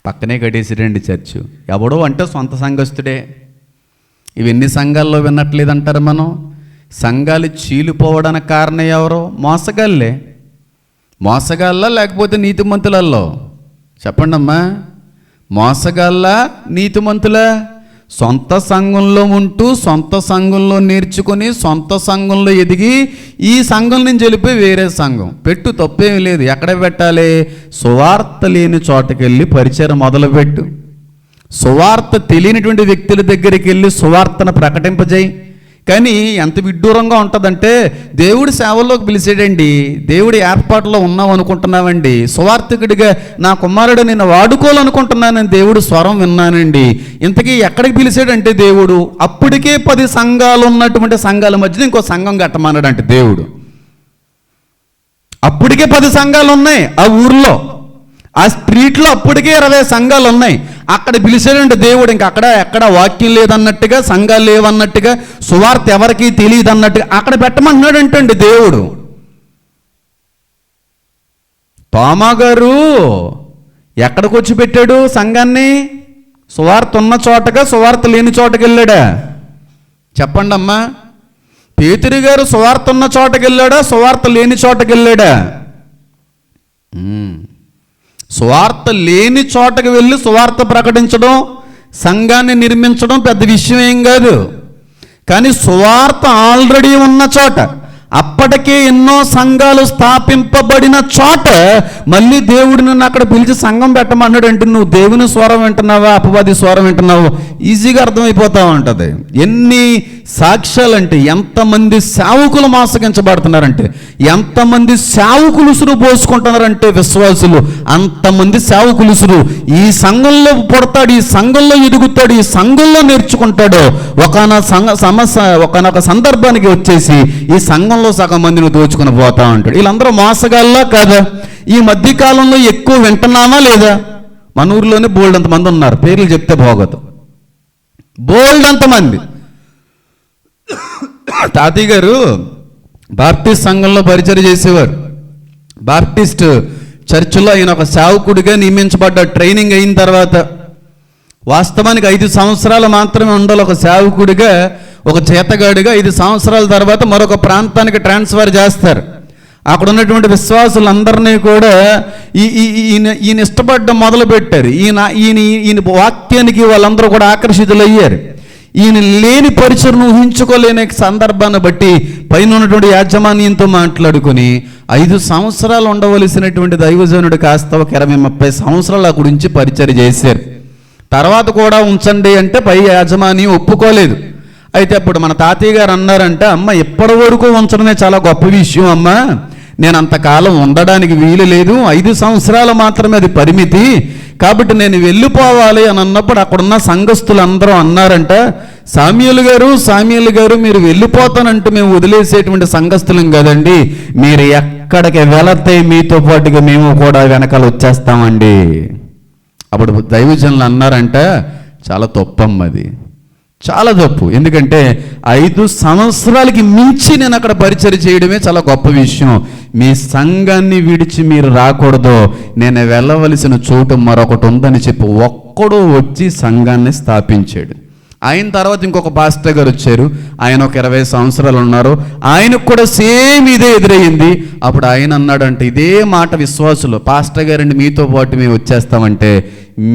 Speaker 1: పక్కనే కట్టేసాడండి చర్చు. ఎవడో అంటే సొంత సంఘస్థుడే. ఇవి ఎన్ని సంఘాల్లో విన్నట్లేదంటారు మనం. సంఘాలు చీలిపోవడానికి కారణం ఎవరో? మోసగాళ్ళ లేకపోతే నీతిమంతులలో? చెప్పండి అమ్మా, మోసగాళ్ళ నీతిమంతుల? సొంత సంఘంలో ఉంటూ సొంత సంఘంలో నేర్చుకొని సొంత సంఘంలో ఎదిగి ఈ సంఘం నుంచి వెళ్ళిపోయి వేరే సంఘం పెట్టు, తప్పేమీ లేదు. ఎక్కడ పెట్టాలి? సువార్త లేని చోటకి వెళ్ళి పరిచయం మొదలుపెట్టు. సువార్త తెలియనటువంటి వ్యక్తుల దగ్గరికి వెళ్ళి సువార్తను ప్రకటింపజేయి. కానీ ఎంత విడ్డూరంగా ఉంటుందంటే, దేవుడి సేవల్లోకి పిలిచాడండి, దేవుడి ఏర్పాటులో ఉన్నాం అనుకుంటున్నామండి, సువార్తికుడిగా నా కుమారుడు నిన్ను వాడుకోవాలనుకుంటున్నానని దేవుడు స్వరం విన్నానండి. ఇంతకీ ఎక్కడికి పిలిచాడంటే దేవుడు అప్పటికే 10 సంఘాలు ఉన్నటువంటి సంఘాల మధ్యన ఇంకో సంఘం కట్టమన్నాడంటే దేవుడు. అప్పటికే 10 సంఘాలు ఉన్నాయి ఆ ఊర్లో, ఆ స్ట్రీట్లో అప్పటికే 20 సంఘాలు ఉన్నాయి. అక్కడ పిలిచాడంటే దేవుడు. ఇంకా అక్కడ ఎక్కడ వాక్యం లేదన్నట్టుగా, సంఘాలు లేవన్నట్టుగా, సువార్త ఎవరికీ తెలియదు అన్నట్టుగా అక్కడ పెట్టమంటున్నాడంటండి దేవుడు. తోమా గారు ఎక్కడికి వచ్చి పెట్టాడు సంఘాన్ని? సువార్త ఉన్న చోటగా సువార్త లేని చోటకి వెళ్ళాడా? చెప్పండి అమ్మా. పేతురు గారు సువార్త ఉన్న చోటకి వెళ్ళాడా, సువార్త లేని చోటకి వెళ్ళాడా? సువార్త లేని చోటకి వెళ్ళి సువార్త ప్రకటించడం, సంఘాన్ని నిర్మించడం పెద్ద విషయం ఏం కాదు. కానీ సువార్త ఆల్రెడీ ఉన్న చోట, అప్పటికే ఎన్నో సంఘాలు స్థాపింపబడిన చోట మళ్ళీ దేవుడు నన్ను అక్కడ పిలిచి సంఘం పెట్టమన్నాడు అంటే నువ్వు దేవుని స్వరం వింటున్నావా, అపవాది స్వరం వింటున్నావా? ఈజీగా అర్థమైపోతూ ఉంటుంది. ఎన్ని సాక్ష్యాలంటే, ఎంతమంది సేవకులు మోసగించబడుతున్నారంటే, ఎంతమంది సేవకులు ఉసురు పోసుకుంటున్నారంటే విశ్వాసులు, అంతమంది సేవకులు ఉసురు. ఈ సంఘంలో పుడతాడు, ఈ సంఘంలో ఎదుగుతాడు, ఈ సంఘంలో నేర్చుకుంటాడు. ఒకనొక సందర్భానికి వచ్చేసి ఈ సంఘంలో సగం మందిని దోచుకుని పోతా ఉంటాడు. వీళ్ళందరూ మోసగాళ్ళా కాదా? ఈ మధ్యకాలంలో ఎక్కువ వింటున్నామా లేదా? మన ఊర్లోనే బోల్డ్ అంతమంది ఉన్నారు, పేర్లు చెప్తే బాగోదు. బోల్డ్ అంతమంది. తాతయ్య గారు బాప్టిస్ట్ సంఘంలో పరిచయం చేసేవారు. బాప్టిస్ట్ చర్చిలో ఆయన ఒక సేవకుడిగా నియమించబడ్డ. ట్రైనింగ్ అయిన తర్వాత వాస్తవానికి 5 సంవత్సరాలు మాత్రమే ఉండాలి ఒక సేవకుడిగా, ఒక చేతగాడిగా. 5 సంవత్సరాల తర్వాత మరొక ప్రాంతానికి ట్రాన్స్ఫర్ చేస్తారు. అక్కడ ఉన్నటువంటి విశ్వాసులందరినీ కూడా ఈయన ఇష్టపడడం మొదలు పెట్టారు. ఈయన వాక్యానికి వాళ్ళందరూ కూడా ఆకర్షితులయ్యారు. ఈయన లేని పరిచయం ఊహించుకోలేని సందర్భాన్ని బట్టి పైన ఉన్నటువంటి యాజమాన్యంతో మాట్లాడుకొని 5 సంవత్సరాలు ఉండవలసినటువంటి దైవజనుడు కాస్త ఒక 20-30 సంవత్సరాలు ఆ గురించి పరిచయం చేశారు. తర్వాత కూడా ఉంచండి అంటే పై యాజమాన్యం ఒప్పుకోలేదు. అయితే అప్పుడు మన తాతయ్య గారు అన్నారంట, అమ్మ ఇప్పటి వరకు ఉంచడమే చాలా గొప్ప విషయం అమ్మ, నేను అంతకాలం ఉండడానికి వీలు లేదు, 5 సంవత్సరాలు మాత్రమే అది పరిమితి, కాబట్టి నేను వెళ్ళిపోవాలి అని అన్నప్పుడు అక్కడున్న సంఘస్థులు అందరూ అన్నారంట, సామ్యూల్ గారు మీరు వెళ్ళిపోతానంటే మేము వదిలేసేటువంటి సంఘస్థులం కదండి, మీరు ఎక్కడికి వెళితే మీతో పాటుగా మేము కూడా వెనకాల వచ్చేస్తామండి. అప్పుడు దైవజనులు అన్నారంట, చాలా తప్పమ్మది, చాలా తప్పు. ఎందుకంటే 5 సంవత్సరాలకి మించి నేను అక్కడ పరిచయం చేయడమే చాలా గొప్ప విషయం. మీ సంఘాన్ని విడిచి మీరు రాకూడదు, నేను వెళ్ళవలసిన చోటు మరొకటి ఉందని చెప్పి ఒక్కడు వచ్చి సంఘాన్ని స్థాపించాడు. ఆయన తర్వాత ఇంకొక పాస్టర్ గారు వచ్చారు, ఆయన ఒక 20 సంవత్సరాలు ఉన్నారు, ఆయనకు కూడా సేమ్ ఇదే ఎదురయ్యింది. అప్పుడు ఆయన అన్నాడంటే ఇదే మాట విశ్వాసులు, పాస్టర్ గారండి మీతో పాటు మేము వచ్చేస్తామంటే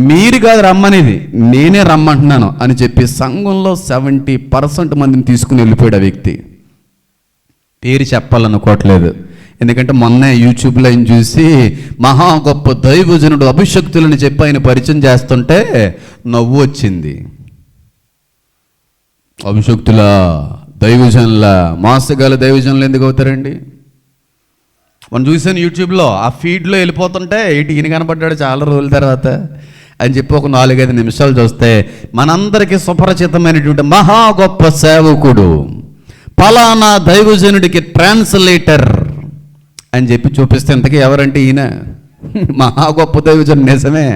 Speaker 1: మీరు కాదు రమ్మనేది, నేనే రమ్మంటున్నాను అని చెప్పి సంఘంలో 70% మందిని తీసుకుని వెళ్ళిపోయాడు ఆ వ్యక్తి. పేరు చెప్పాలనుకోవట్లేదు, ఎందుకంటే మొన్న యూట్యూబ్లో ఆయన చూసి మహా గొప్ప దైవజనుడు అభిషక్తులని చెప్పి ఆయన పరిచయం చేస్తుంటే నవ్వు వచ్చింది. అభిషక్తుల దైవజనుల మోసగాల దైవజనులు ఎందుకు అవుతారండి? మనం చూసాను యూట్యూబ్లో, ఆ ఫీడ్లో వెళ్ళిపోతుంటే ఈయన కనపడ్డాడు చాలా రోజుల తర్వాత అని చెప్పి ఒక 4-5 నిమిషాలు చూస్తే మనందరికీ సుపరిచితమైనటువంటి మహా గొప్ప సేవకుడు, పలానా దైవజనుడికి ట్రాన్స్లేటర్ అని చెప్పి చూపిస్తే ఇంతకీ ఎవరంటే ఈయన మహా గొప్ప దైవజనుడు. నిజమే,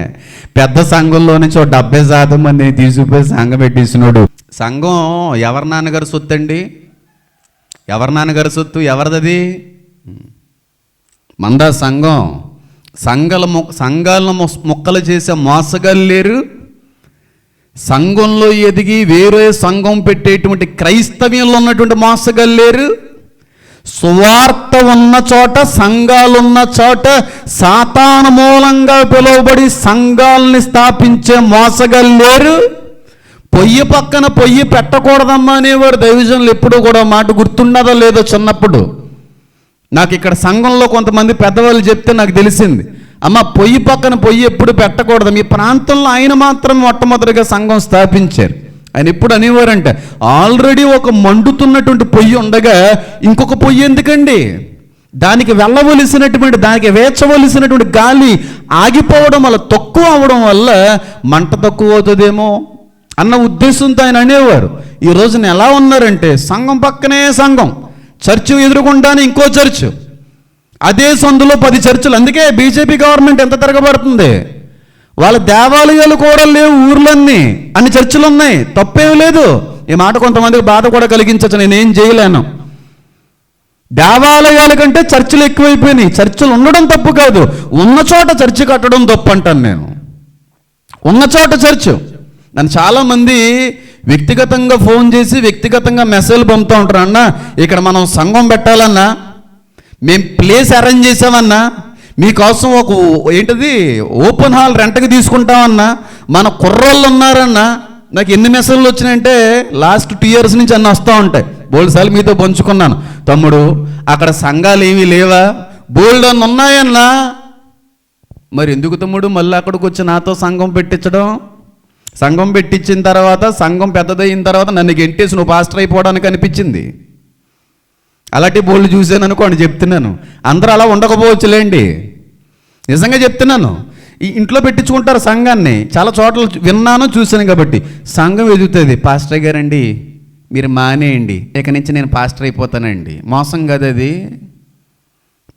Speaker 1: పెద్ద సంఘంలో నుంచి 70% మందిని తీసుకుపోయి సంఘం పెట్టేసినాడు. సంఘం ఎవరి నాన్నగారు సొత్తు అండి? ఎవరి నాన్నగారు సొత్తు? ఎవరిదది? మందా సంఘం. సంఘాలను మొక్కలు చేసే మోసగాళ్ళు లేరు, సంఘంలో ఎదిగి వేరే సంఘం పెట్టేటువంటి క్రైస్తవ్యంలో ఉన్నటువంటి మోసగాళ్ళు లేరు, సువార్త ఉన్న చోట సంఘాలున్న చోట సాతాను మూలంగా పిలువబడి సంఘాలని స్థాపించే మోసగాళ్ళు లేరు. పొయ్యి పక్కన పొయ్యి పెట్టకూడదమ్మా అనేవారు దైవజనులు ఎప్పుడూ కూడా. మాట గుర్తున్నదో లేదో చిన్నప్పుడు నాకు ఇక్కడ సంఘంలో కొంతమంది పెద్దవాళ్ళు చెప్తే నాకు తెలిసింది, అమ్మ పొయ్యి పక్కన పొయ్యి ఎప్పుడు పెట్టకూడదు. మీ ప్రాంతంలో ఆయన మాత్రం మొట్టమొదటిగా సంఘం స్థాపించారు. ఆయన ఎప్పుడు అనేవారంటే ఆల్రెడీ ఒక మండుతున్నటువంటి పొయ్యి ఉండగా ఇంకొక పొయ్యి ఎందుకండి? దానికి వెళ్ళవలసినటువంటి, దానికి వేచవలసినటువంటి గాలి ఆగిపోవడం వల్ల, తక్కువ అవడం వల్ల మంట తక్కువ అవుతుందేమో అన్న ఉద్దేశంతో ఆయన అనేవారు. ఈ రోజున ఎలా ఉన్నారంటే సంఘం పక్కనే సంఘం, చర్చ్ ఎదురుకుండానే ఇంకో చర్చ్, అదే సందులో 10 చర్చిలు. అందుకే బీజేపీ గవర్నమెంట్ ఎంత తిరగబడుతుంది. వాళ్ళ దేవాలయాలు కూడా లేవు ఊర్లన్నీ, అన్ని చర్చిలు ఉన్నాయి, తప్పేమీ లేదు. ఈ మాట కొంతమందికి బాధ కూడా కలిగించచ్చు, నేనేం చేయలేను. దేవాలయాల కంటే చర్చిలు ఎక్కువైపోయినాయి. చర్చిలు ఉండడం తప్పు కాదు, ఉన్న చోట చర్చి కట్టడం తప్పు అంటాను నేను. ఉన్న చోట చర్చ్. నన్ను చాలామంది వ్యక్తిగతంగా ఫోన్ చేసి వ్యక్తిగతంగా మెసేజ్లు పంపుతూ ఉంటారు, అన్న ఇక్కడ మనం సంఘం పెట్టాలన్నా, మేము ప్లేస్ అరేంజ్ చేసామన్నా, మీకోసం ఒక ఏంటిది ఓపెన్ హాల్ రెంట్కి తీసుకుంటామన్నా, మన కుర్రోళ్ళు ఉన్నారన్నా. నాకు ఎన్ని మెసేజ్లు వచ్చినాయంటే లాస్ట్ 2 years నుంచి అన్నీ వస్తూ ఉంటాయి. బోల్డ్సార్లు మీతో పంచుకున్నాను, తమ్ముడు అక్కడ సంఘాలు ఏమీ లేవా? బోల్డ్ అన్న ఉన్నాయన్నా. మరి ఎందుకు తమ్ముడు మళ్ళీ అక్కడికి వచ్చి నాతో సంఘం పెట్టించడం? సంఘం పెట్టించిన తర్వాత, సంఘం పెద్దదైన తర్వాత నన్ను గెంటేసి నువ్వు పాస్టర్ అయిపోవడానికి అనిపించింది. అలాంటి బోళ్ళు చూశాను అనుకోండి, చెప్తున్నాను. అందరూ అలా ఉండకపోవచ్చులేండి, నిజంగా చెప్తున్నాను. ఈ ఇంట్లో పెట్టించుకుంటారు సంఘాన్ని, చాలా చోట్ల విన్నాను చూశాను. కాబట్టి సంఘం ఎదుగుతుంది, పాస్టర్ గారండి మీరు మానేయండి, ఇక నుంచి నేను పాస్టర్ అయిపోతానండి. మోసం కదా అది?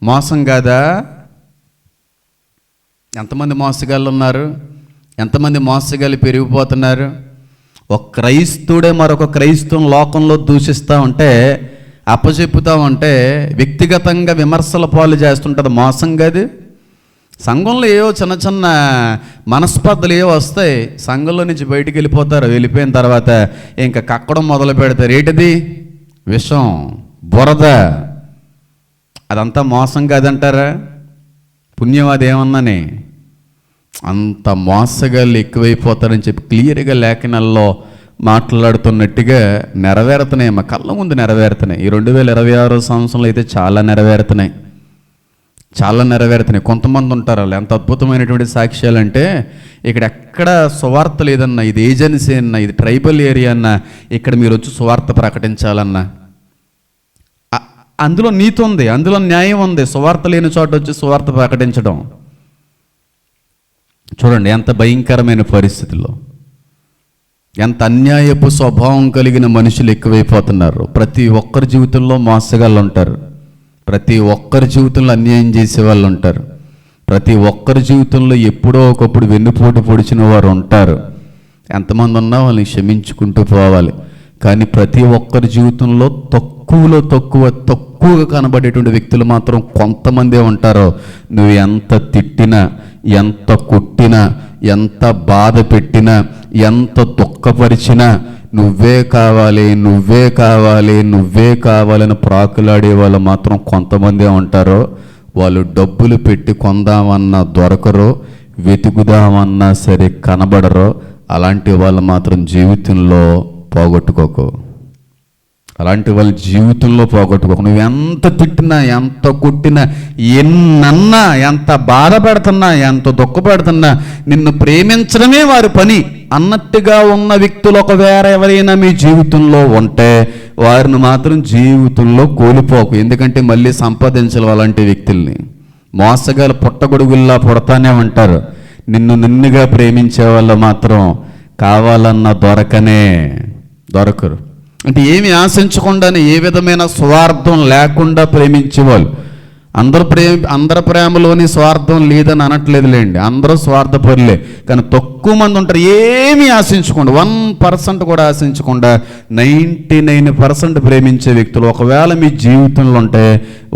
Speaker 1: మోసం కాదా? ఎంతమంది మోసగాళ్ళు ఉన్నారు, ఎంతమంది మోసగాళ్ళు పెరిగిపోతున్నారు. ఒక క్రైస్తవుడే మరొక క్రైస్తవం లోకంలో దూషిస్తూ ఉంటే, అప్పచెప్పుతూ ఉంటే, వ్యక్తిగతంగా విమర్శల పాలు చేస్తుంటుంది. మోసం కాదు? సంఘంలో ఏవో చిన్న చిన్న మనస్పర్ధలు ఏవో వస్తాయి, సంఘంలో నుంచి బయటికి వెళ్ళిపోతారు. వెళ్ళిపోయిన తర్వాత ఇంకా కక్కడం మొదలు పెడతారు. ఏంటిది? విషం, బురద. అదంతా మోసం కాదంటారా? పుణ్యం అదేమన్నానే. అంత మోసగాళ్ళు ఎక్కువైపోతారని చెప్పి క్లియర్గా లేఖనాల్లో మాట్లాడుతున్నట్టుగా నెరవేరుతున్నాయి, మా కళ్ళ ముందు నెరవేరుతున్నాయి. ఈ 2026 సంవత్సరంలో అయితే చాలా నెరవేరుతున్నాయి, చాలా నెరవేరుతున్నాయి. కొంతమంది ఉంటారు వాళ్ళు ఎంత అద్భుతమైనటువంటి సాక్ష్యాలు అంటే, ఇక్కడ ఎక్కడ సువార్త లేదన్నా, ఇది ఏజెన్సీ అన్నా, ఇది ట్రైబల్ ఏరియా అన్నా, ఇక్కడ మీరు వచ్చి సువార్త ప్రకటించాలన్నా అందులో నీతి ఉంది, అందులో న్యాయం ఉంది. సువార్త లేని చోట వచ్చి సువార్త ప్రకటించడం చూడండి ఎంత భయంకరమైన పరిస్థితుల్లో, ఎంత అన్యాయపు స్వభావం కలిగిన మనుషులు ఎక్కువైపోతున్నారు. ప్రతి ఒక్కరి జీవితంలో మోసగాళ్ళు ఉంటారు, ప్రతి ఒక్కరి జీవితంలో అన్యాయం చేసే వాళ్ళు ఉంటారు, ప్రతి ఒక్కరి జీవితంలో ఎప్పుడో ఒకప్పుడు వెన్నుపోటు పొడిచిన వారు ఉంటారు. ఎంతమంది ఉన్నా వాళ్ళని క్షమించుకుంటూ పోవాలి. కానీ ప్రతి ఒక్కరి జీవితంలో తక్కువగా కనబడేటువంటి వ్యక్తులు మాత్రం కొంతమందే ఉంటారో. నువ్వు ఎంత తిట్టినా, ఎంత కొట్టినా, ఎంత బాధ పెట్టినా, ఎంత దుఃఖపరిచినా నువ్వే కావాలని ప్రాకులాడే వాళ్ళు మాత్రం కొంతమందే ఉంటారో. వాళ్ళు డబ్బులు పెట్టి కొందామన్నా దొరకరో, వెతుకుదామన్నా సరే కనబడరో. అలాంటి వాళ్ళు మాత్రం జీవితంలో పోగొట్టుకోకు. నువ్వు ఎంత తిట్టినా, ఎంత కొట్టినా, ఎన్నన్నా, ఎంత బాధ పెడుతున్నా, ఎంత దుఃఖపెడుతున్నా, నిన్ను ప్రేమించడమే వారి పని అన్నట్టుగా ఉన్న వ్యక్తులు ఒకవేళ ఎవరైనా మీ జీవితంలో ఉంటే వారిని మాత్రం జీవితంలో కోల్పోకు. ఎందుకంటే మళ్ళీ సంపాదించాలి అలాంటి వ్యక్తుల్ని. మోసగాలు పుట్టగొడుగుల్లా పుడతానే ఉంటారు. నిన్నుగా ప్రేమించే వాళ్ళు మాత్రం కావాలన్నా దొరకరు. అంటే ఏమి ఆశించకుండానే, ఏ విధమైన స్వార్థం లేకుండా ప్రేమించేవాళ్ళు. అందరి ప్రేమలోని స్వార్థం లేదని అనట్లేదులేండి, అందరూ స్వార్థపరులే. కానీ తక్కువ మంది ఉంటారు ఏమీ ఆశించకుండా, 1% కూడా ఆశించకుండా 99% ప్రేమించే వ్యక్తులు ఒకవేళ మీ జీవితంలో ఉంటే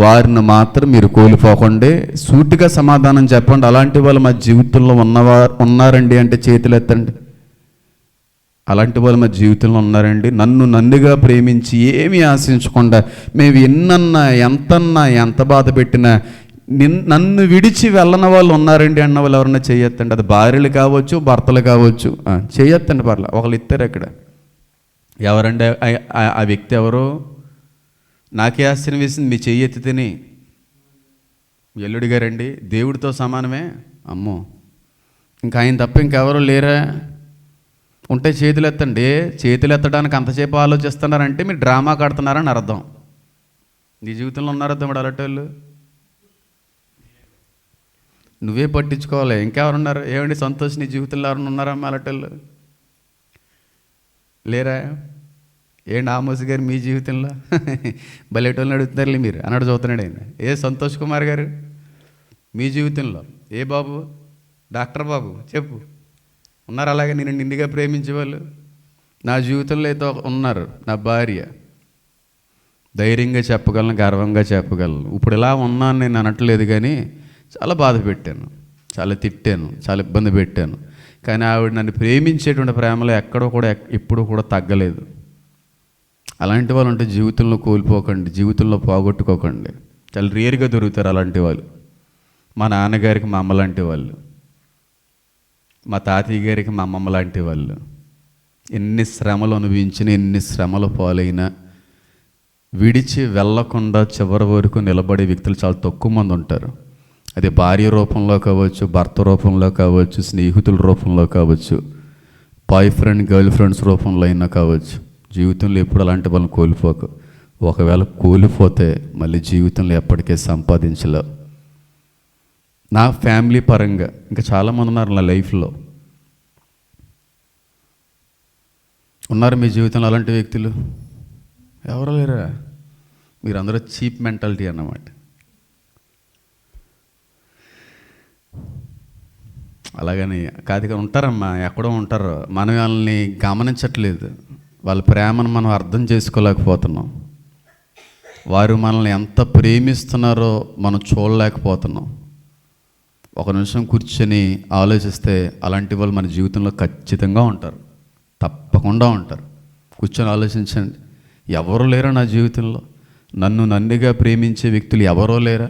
Speaker 1: వారిని మాత్రం మీరు కోల్పోకండి. సూటిగా సమాధానం చెప్పండి. అలాంటి వాళ్ళు మా జీవితంలో ఉన్నారండి అంటే చేతులు ఎత్తండి. అలాంటి వాళ్ళు మా జీవితంలో ఉన్నారండి. నన్నుగా ప్రేమించి ఏమీ ఆశించకుండా, మేము ఎంత బాధ పెట్టినా నన్ను విడిచి వెళ్ళని వాళ్ళు ఉన్నారండి అన్న వాళ్ళు ఎవరన్నా చేయొత్తండి. అది భార్యలు కావచ్చు, భర్తలు కావచ్చు, చేయొత్తండి. పర్లా ఒకళ్ళు ఇస్తారు అక్కడ. ఎవరండి ఆ వ్యక్తి? ఎవరో నాకే ఆశ్చర్యం వేసింది. మీ చెయ్యెత్తితేని ఎల్లుడి గారండి దేవుడితో సమానమే. అమ్మో, ఇంకా ఆయన తప్ప ఇంకెవరో లేరా? ఉంటే చేతులు ఎత్తండి. చేతులు ఎత్తడానికి అంతసేపు ఆలోచిస్తున్నారంటే మీరు డ్రామా కడుతున్నారని అర్థం. నీ జీవితంలో ఉన్నారా తమ్ముడు అలాంటి? నువ్వే పట్టించుకోవాలి. ఇంకెవరున్నారు? ఏమండి సంతోష్, నీ జీవితంలో ఎవరైనా ఉన్నారమ్మా అలాంటి? లేరా? ఏంటి ఆమోస్ గారు మీ జీవితంలో బయటోళ్ళని అడుగుతున్నారులే మీరు అన్నాడు, చదువుతున్నాడు ఆయన. ఏ సంతోష్ కుమార్ గారు మీ జీవితంలో? ఏ బాబు? డాక్టర్ బాబు చెప్పు, ఉన్నారు అలాగే నేను నిండుగా ప్రేమించే వాళ్ళు? నా జీవితంలో అయితే ఉన్నారు. నా భార్య. ధైర్యంగా చెప్పగలను, గర్వంగా చెప్పగలను. ఇప్పుడు ఇలా ఉన్నాను నేను అనట్లేదు, కానీ చాలా బాధ పెట్టాను, చాలా తిట్టాను, చాలా ఇబ్బంది పెట్టాను. కానీ ఆవిడ నన్ను ప్రేమించేటువంటి ప్రేమలో ఎప్పుడూ కూడా తగ్గలేదు. అలాంటి వాళ్ళు ఉంటే జీవితంలో కోల్పోకండి, జీవితంలో పోగొట్టుకోకండి. చాలా రేరుగా దొరుకుతారు అలాంటి వాళ్ళు. మా నాన్నగారికి మా అమ్మ లాంటి వాళ్ళు, మా తాతయ్య గారికి మా అమ్మమ్మ లాంటి వాళ్ళు. ఎన్ని శ్రమలు అనుభవించిన, ఎన్ని శ్రమలు పాలైనా విడిచి వెళ్ళకుండా చివరి వరకు నిలబడే వ్యక్తులు చాలా తక్కువ మంది ఉంటారు. అది భార్య రూపంలో కావచ్చు, భర్త రూపంలో కావచ్చు, స్నేహితుల రూపంలో కావచ్చు, బాయ్ ఫ్రెండ్ గర్ల్ ఫ్రెండ్స్ రూపంలో అయినా కావచ్చు. జీవితంలో ఎప్పుడు అలాంటి వాళ్ళని కోల్పోకు. ఒకవేళ కోల్పోతే మళ్ళీ జీవితంలో ఎప్పటికీ సంపాదించలేవు. నా ఫ్యామిలీ పరంగా ఇంకా చాలామంది ఉన్నారు నా లైఫ్లో. ఉన్నారు మీ జీవితంలో అలాంటి వ్యక్తులు? ఎవరు లేరా? మీరందరూ చీప్ మెంటాలిటీ అన్నమాట. అలాగని కాదుగా ఉంటారమ్మా, ఎక్కడో ఉంటారు. మనం వాళ్ళని గమనించట్లేదు. వాళ్ళ ప్రేమను మనం అర్థం చేసుకోలేకపోతున్నాం. వారు మనల్ని ఎంత ప్రేమిస్తున్నారో మనం చూడలేకపోతున్నాం. ఒక నిమిషం కూర్చొని ఆలోచిస్తే అలాంటి వాళ్ళు మన జీవితంలో ఖచ్చితంగా ఉంటారు, తప్పకుండా ఉంటారు. కూర్చొని ఆలోచించండి. ఎవరో లేరా నా జీవితంలో? నన్నుగా ప్రేమించే వ్యక్తులు ఎవరో లేరా?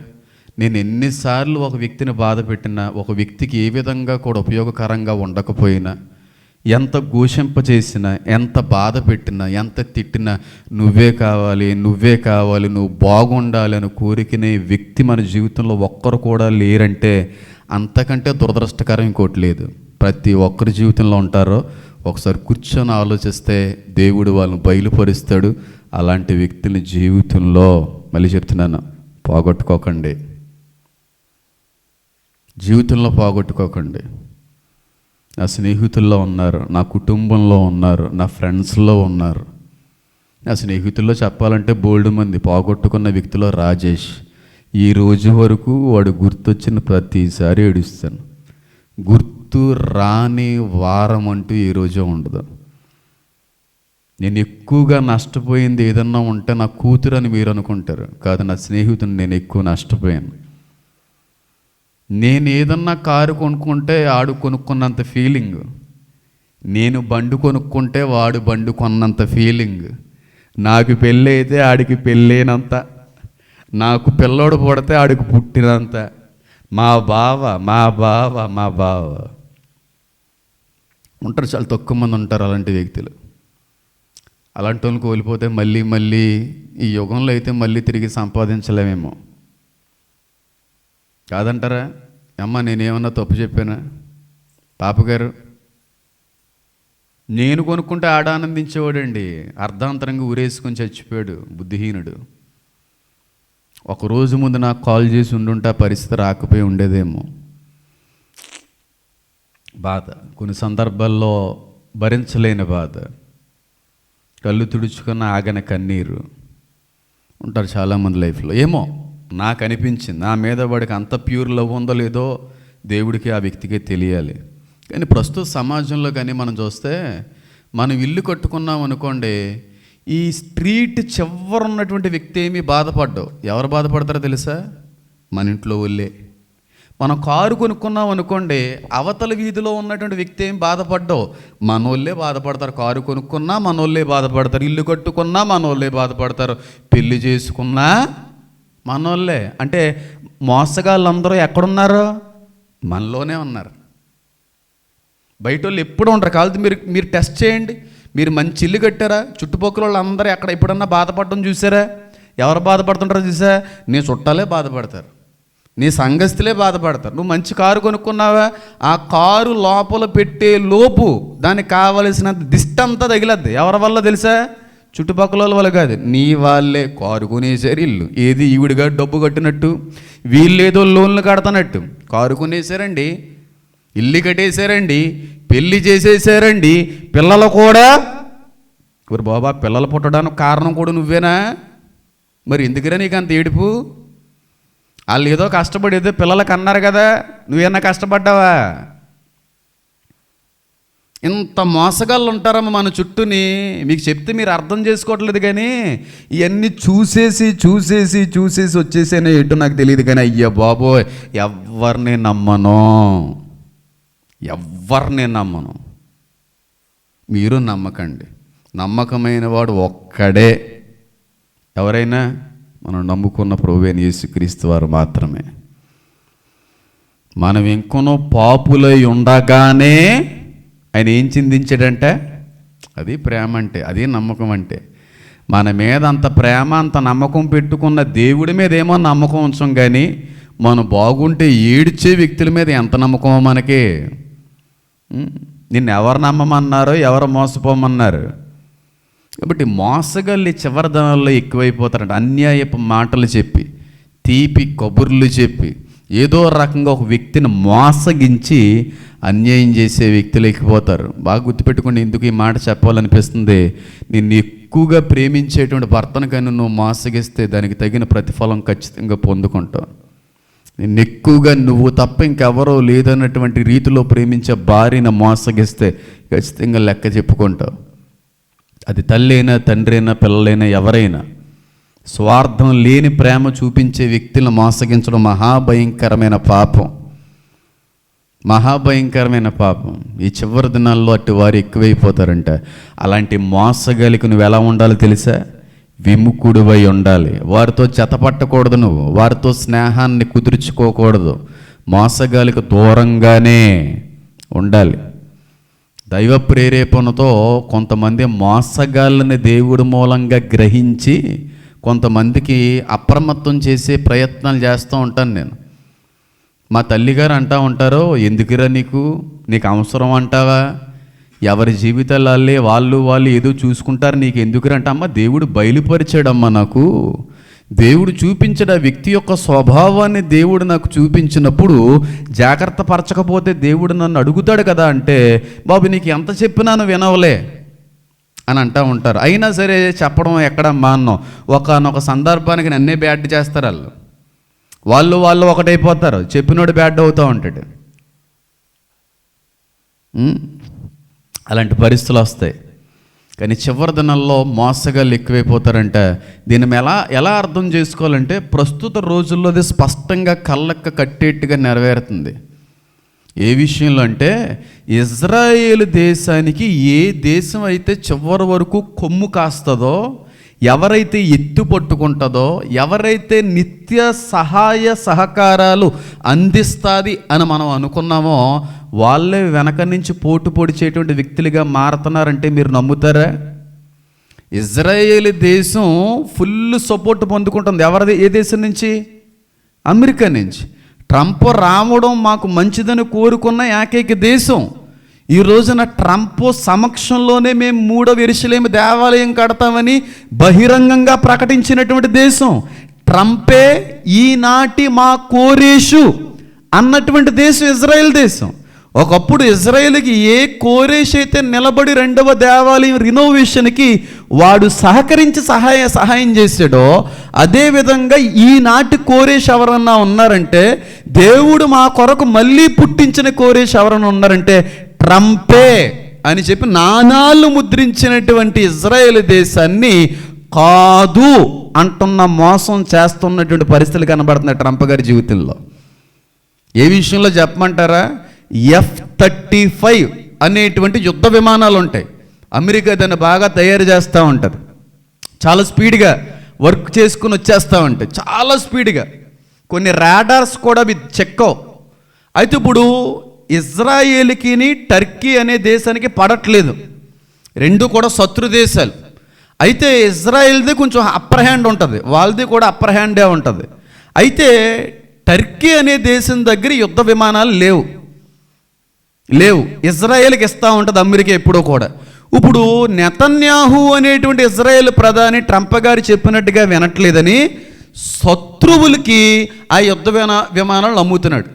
Speaker 1: నేను ఎన్నిసార్లు ఒక వ్యక్తిని బాధ పెట్టినా, ఒక వ్యక్తికి ఏ విధంగా కూడా ఉపయోగకరంగా ఉండకపోయినా, ఎంత ఘోషింప చేసినా, ఎంత బాధ పెట్టినా, ఎంత తిట్టినా నువ్వే కావాలి, నువ్వు బాగుండాలి అని కోరికనే వ్యక్తి మన జీవితంలో ఒక్కరు కూడా లేరంటే అంతకంటే దురదృష్టకరం ఇంకోటి లేదు. ప్రతి ఒక్కరి జీవితంలో ఉంటారో. ఒకసారి కూర్చొని ఆలోచిస్తే దేవుడు వాళ్ళని బయలుపరుస్తాడు. అలాంటి వ్యక్తుల జీవితంలో మళ్ళీ చెప్తున్నాను, పోగొట్టుకోకండి. జీవితంలో పోగొట్టుకోకండి. నా స్నేహితుల్లో ఉన్నారు, నా కుటుంబంలో ఉన్నారు, నా ఫ్రెండ్స్లో ఉన్నారు. నా స్నేహితుల్లో చెప్పాలంటే బోల్డ్ మంది. పోగొట్టుకున్న వ్యక్తిలో రాజేష్. ఈ రోజు వరకు వాడు గుర్తొచ్చిన ప్రతిసారి ఏడుస్తాను. గుర్తు రాని వారం అంటూ ఈ రోజు ఉండదు. నేను ఎక్కువగా నష్టపోయింది ఏదన్నా ఉంటే నా కూతురు అని మీరు అనుకుంటారు. కాదు, నా స్నేహితుని నేను ఎక్కువ నష్టపోయాను. నేను ఏదన్నా కారు కొనుక్కుంటే ఆడు కొనుక్కున్నంత ఫీలింగ్, నేను బండి కొనుక్కుంటే వాడు బండి కొన్నంత ఫీలింగ్, నాకు పెళ్ళి అయితే ఆడికి పెళ్ళైనంత, నాకు పిల్లోడు పుడితే ఆడికి పుట్టినంత, మా బావ ఉంటారు. చాలా తక్కువ మంది ఉంటారు అలాంటి వ్యక్తులు. అలాంటి వాళ్ళని కోల్పోతే మళ్ళీ ఈ యుగంలో అయితే మళ్ళీ తిరిగి సంపాదించలేమేమో. కాదంటారా? అమ్మ, నేనేమన్నా తప్పు చెప్పానా? పాపగారు, నేను కొనుక్కుంటే ఆడ ఆనందించేవాడండి, అర్ధాంతరంగా ఊరేసుకొని చచ్చిపోయాడు బుద్ధిహీనుడు. ఒకరోజు ముందు నాకు కాల్ చేసి ఉండుంటే ఆ పరిస్థితి రాకపోయి ఉండేదేమో. బాధ, కొన్ని సందర్భాల్లో భరించలేని బాధ, కళ్ళు తుడుచుకున్న ఆగని కన్నీరు ఉంటారు చాలామంది లైఫ్లో. ఏమో నాకు అనిపించింది, నా మీద వాడికి అంత ప్యూర్ లవ్ ఉందో లేదో దేవుడికి ఆ వ్యక్తికే తెలియాలి. కానీ ప్రస్తుత సమాజంలో కానీ మనం చూస్తే, మనం ఇల్లు కట్టుకున్నాం అనుకోండి, ఈ స్ట్రీట్ చివరున్నటువంటి వ్యక్తి ఏమీ బాధపడ్డావు. ఎవరు బాధపడతారో తెలుసా? మన ఇంట్లో వాళ్ళే. మనం కారు కొనుక్కున్నాం అనుకోండి, అవతల వీధిలో ఉన్నటువంటి వ్యక్తి ఏం బాధపడ్డావు, మనోళ్ళే బాధపడతారు. కారు కొనుక్కున్నా మనోళ్ళే బాధపడతారు, ఇల్లు కట్టుకున్నా మనోళ్ళే బాధపడతారు, పెళ్లి చేసుకున్నా మనోళ్ళే. అంటే మోసగాళ్ళందరూ ఎక్కడున్నారు? మనలోనే ఉన్నారు. బయట వాళ్ళు ఎప్పుడు ఉంటారు. కాదు, మీరు టెస్ట్ చేయండి. మీరు మంచి ఇల్లు కట్టారా? చుట్టుపక్కల వాళ్ళు అందరూ ఎక్కడ ఎప్పుడన్నా బాధపడడం చూసారా? ఎవరు బాధపడుతుంటారో చూసా? నీ చుట్టాలే బాధపడతారు, నీ సంఘస్థులే బాధపడతారు. నువ్వు మంచి కారు కొనుక్కున్నావా, ఆ కారు లోపల పెట్టే లోపు దానికి కావలసినంత దిష్టి అంతా తగిలద్ది. ఎవరి వల్ల తెలుసా? చుట్టుపక్కల వాళ్ళ కాదు, నీ వాళ్ళే. కారు కొనేసారు, ఇల్లు ఏది ఈవిడిగా డబ్బు కట్టినట్టు, వీళ్ళేదో లోన్లు కడతానట్టు కారు కొనేసారండి, ఇల్లు కట్టేశారండి, పెళ్లి చేసేసారండి, పిల్లలు కూడా. మరి బాబా, పిల్లలు పుట్టడానికి కారణం కూడా నువ్వేనా? మరి ఎందుకురా నీకు అంత ఏడుపు? వాళ్ళు ఏదో కష్టపడి ఏదో పిల్లలకు అన్నారు కదా, నువ్వేనా కష్టపడ్డావా? ఇంత మోసగాళ్ళు ఉంటారమ్మ మన చుట్టూని. మీకు చెప్తే మీరు అర్థం చేసుకోవట్లేదు, కానీ ఇవన్నీ చూసేసి వచ్చేసేనే ఎటు నాకు తెలియదు. కానీ అయ్యా బాబోయ్, ఎవరిని నమ్మను. మీరు నమ్మకండి. నమ్మకమైన వాడు ఒక్కడే. ఎవరైనా మనం నమ్ముకున్న ప్రభువైన యేసుక్రీస్తు వారు మాత్రమే. మనం ఇంకొనో పాపులై ఉండగానే ఆయన ఏం చిందించాడంటే, అది ప్రేమ అంటే, అది నమ్మకం అంటే. మన మీద అంత ప్రేమ, అంత నమ్మకం పెట్టుకున్న దేవుడి మీద ఏమో నమ్మకం ఉంచం, కానీ మనం బాగుంటే ఏడ్చే వ్యక్తుల మీద ఎంత నమ్మకమో మనకి. నిన్ను ఎవరు నమ్మమన్నారో, ఎవరు మోసపోమన్నారు? కాబట్టి మోసగాళ్ళు చివరి దినాల్లో ఎక్కువైపోతారంట. అన్యాయపు మాటలు చెప్పి, తీపి కబుర్లు చెప్పి, ఏదో రకంగా ఒక వ్యక్తిని మోసగించి అన్యాయం చేసే వ్యక్తులు ఎక్కిపోతారు. బాగా గుర్తుపెట్టుకోండి. ఎందుకు ఈ మాట చెప్పాలనిపిస్తుంది? నిన్ను ఎక్కువగా ప్రేమించేటువంటి భర్తను కానీ నువ్వు మోసగిస్తే దానికి తగిన ప్రతిఫలం ఖచ్చితంగా పొందుకుంటావు. నిన్ను ఎక్కువగా నువ్వు తప్ప ఇంకెవరో లేదన్నటువంటి రీతిలో ప్రేమించే భార్యను మోసగిస్తే ఖచ్చితంగా లెక్క చెప్పుకుంటావు. అది తల్లి అయినా, తండ్రి అయినా, పిల్లలైనా, ఎవరైనా. స్వార్థం లేని ప్రేమ చూపించే వ్యక్తులను మోసగించడం మహాభయంకరమైన పాపం. ఈ చివరి దినాల్లో అట్టి వారు ఎక్కువైపోతారంట. అలాంటి మోసగాలికి నువ్వు ఎలా ఉండాలో తెలుసా? విముఖుడివై ఉండాలి. వారితో జతపట్టకూడదు, నువ్వు వారితో స్నేహాన్ని కుదుర్చుకోకూడదు. మోసగాలికి దూరంగానే ఉండాలి. దైవ ప్రేరేపణతో కొంతమంది మోసగాళ్ళని దేవుడి మూలంగా గ్రహించి కొంతమందికి అప్రమత్తం చేసే ప్రయత్నాలు చేస్తూ ఉంటాను నేను. మా తల్లిగారు అంటూ ఉంటారు, ఎందుకురా నీకు అవసరం అంటావా? ఎవరి జీవితాలే వాళ్ళు ఏదో చూసుకుంటారు, నీకు ఎందుకురా అంటే, అమ్మ దేవుడు బయలుపరిచాడమ్మా నాకు. దేవుడు చూపించడు, ఆ వ్యక్తి యొక్క స్వభావాన్ని దేవుడు నాకు చూపించినప్పుడు జాగ్రత్త పరచకపోతే దేవుడు నన్ను అడుగుతాడు కదా. అంటే బాబు నీకు ఎంత చెప్పినా నువ్వు వినవలే అని అంటూ ఉంటారు. అయినా సరే చెప్పడం ఎక్కడ మాన్నో. ఒకనొక సందర్భానికి నన్నే బ్యాడ్ చేస్తారు వాళ్ళు ఒకటైపోతారు, చెప్పినోడు బ్యాడ్ అవుతూ ఉంటాడు. అలాంటి పరిస్థితులు వస్తాయి. కానీ చివరి దినాల్లో మోసగాళ్ళు ఎక్కువైపోతారంట. దీన్ని ఎలా అర్థం చేసుకోవాలంటే, ప్రస్తుత రోజుల్లో అది స్పష్టంగా కళ్ళకు కట్టేట్టుగా నెరవేరుతుంది. ఏ విషయంలో అంటే, ఇజ్రాయేలు దేశానికి ఏ దేశం అయితే చివరి వరకు కొమ్ము కాస్తుందో, ఎవరైతే ఎత్తు పట్టుకుంటుందో, ఎవరైతే నిత్య సహాయ సహకారాలు అందిస్తుంది అని మనం అనుకున్నామో, వాళ్ళే వెనక నుంచి పోటు పొడిచేటువంటి వ్యక్తులుగా మారుతున్నారంటే మీరు నమ్ముతారా? ఇజ్రాయేల్ దేశం ఫుల్ సపోర్ట్ పొందుకుంటుంది. ఎవరిది? ఏ దేశం నుంచి? అమెరికా నుంచి. ట్రంప్ రావడం మాకు మంచిదని కోరుకున్న ఏకైక దేశం. ఈ రోజున ట్రంప్ సమక్షంలోనే మేము 3వ యెరూషలేము దేవాలయం కడతామని బహిరంగంగా ప్రకటించినటువంటి దేశం. ట్రంపే ఈనాటి మా కోరేషు అన్నటువంటి దేశం ఇజ్రాయెల్ దేశం. ఒకప్పుడు ఇజ్రాయేల్కి ఏ కోరేష్ అయితే నిలబడి 2వ దేవాలయం రినోవేషన్కి వాడు సహకరించి సహాయం చేశాడో, అదేవిధంగా ఈనాటి కోరేష్ ఎవరన్నా ఉన్నారంటే, దేవుడు మా కొరకు మళ్ళీ పుట్టించిన కోరేష్ ఎవరన్నా ఉన్నారంటే ట్రంపే అని చెప్పి నాణాలు ముద్రించినటువంటి ఇజ్రాయేల్ దేశాన్ని కాదు అంటున్న, మోసం చేస్తున్నటువంటి పరిస్థితులు కనబడుతున్నాయి ట్రంప్ గారి జీవితంలో. ఏ విషయంలో చెప్పమంటారా? F-35 అనేటువంటి యుద్ధ విమానాలు ఉంటాయి. అమెరికా దాన్ని బాగా తయారు చేస్తూ ఉంటుంది. చాలా స్పీడ్గా వర్క్ చేసుకుని వచ్చేస్తూ ఉంటాయి, చాలా స్పీడ్గా. కొన్ని రాడార్స్ కూడా అవి చెక్కవు. అయితే ఇప్పుడు ఇజ్రాయేల్కి టర్కీ అనే దేశానికి పడట్లేదు, రెండు కూడా శత్రు దేశాలు. అయితే ఇజ్రాయేల్ది కొంచెం అప్పర్ హ్యాండ్ ఉంటుంది, వాళ్ళది కూడా అప్పర్ హ్యాండే ఉంటుంది. అయితే టర్కీ అనే దేశం దగ్గర యుద్ధ విమానాలు లేవు. ఇజ్రాయేల్కి ఇస్తూ ఉంటుంది అమెరికా ఎప్పుడూ కూడా. ఇప్పుడు నెతన్యాహు అనేటువంటి ఇజ్రాయేల్ ప్రధాని ట్రంప్ గారు చెప్పినట్టుగా వినట్లేదని శత్రువులకి ఆ యుద్ధ విమానాలు అమ్ముతున్నాడు.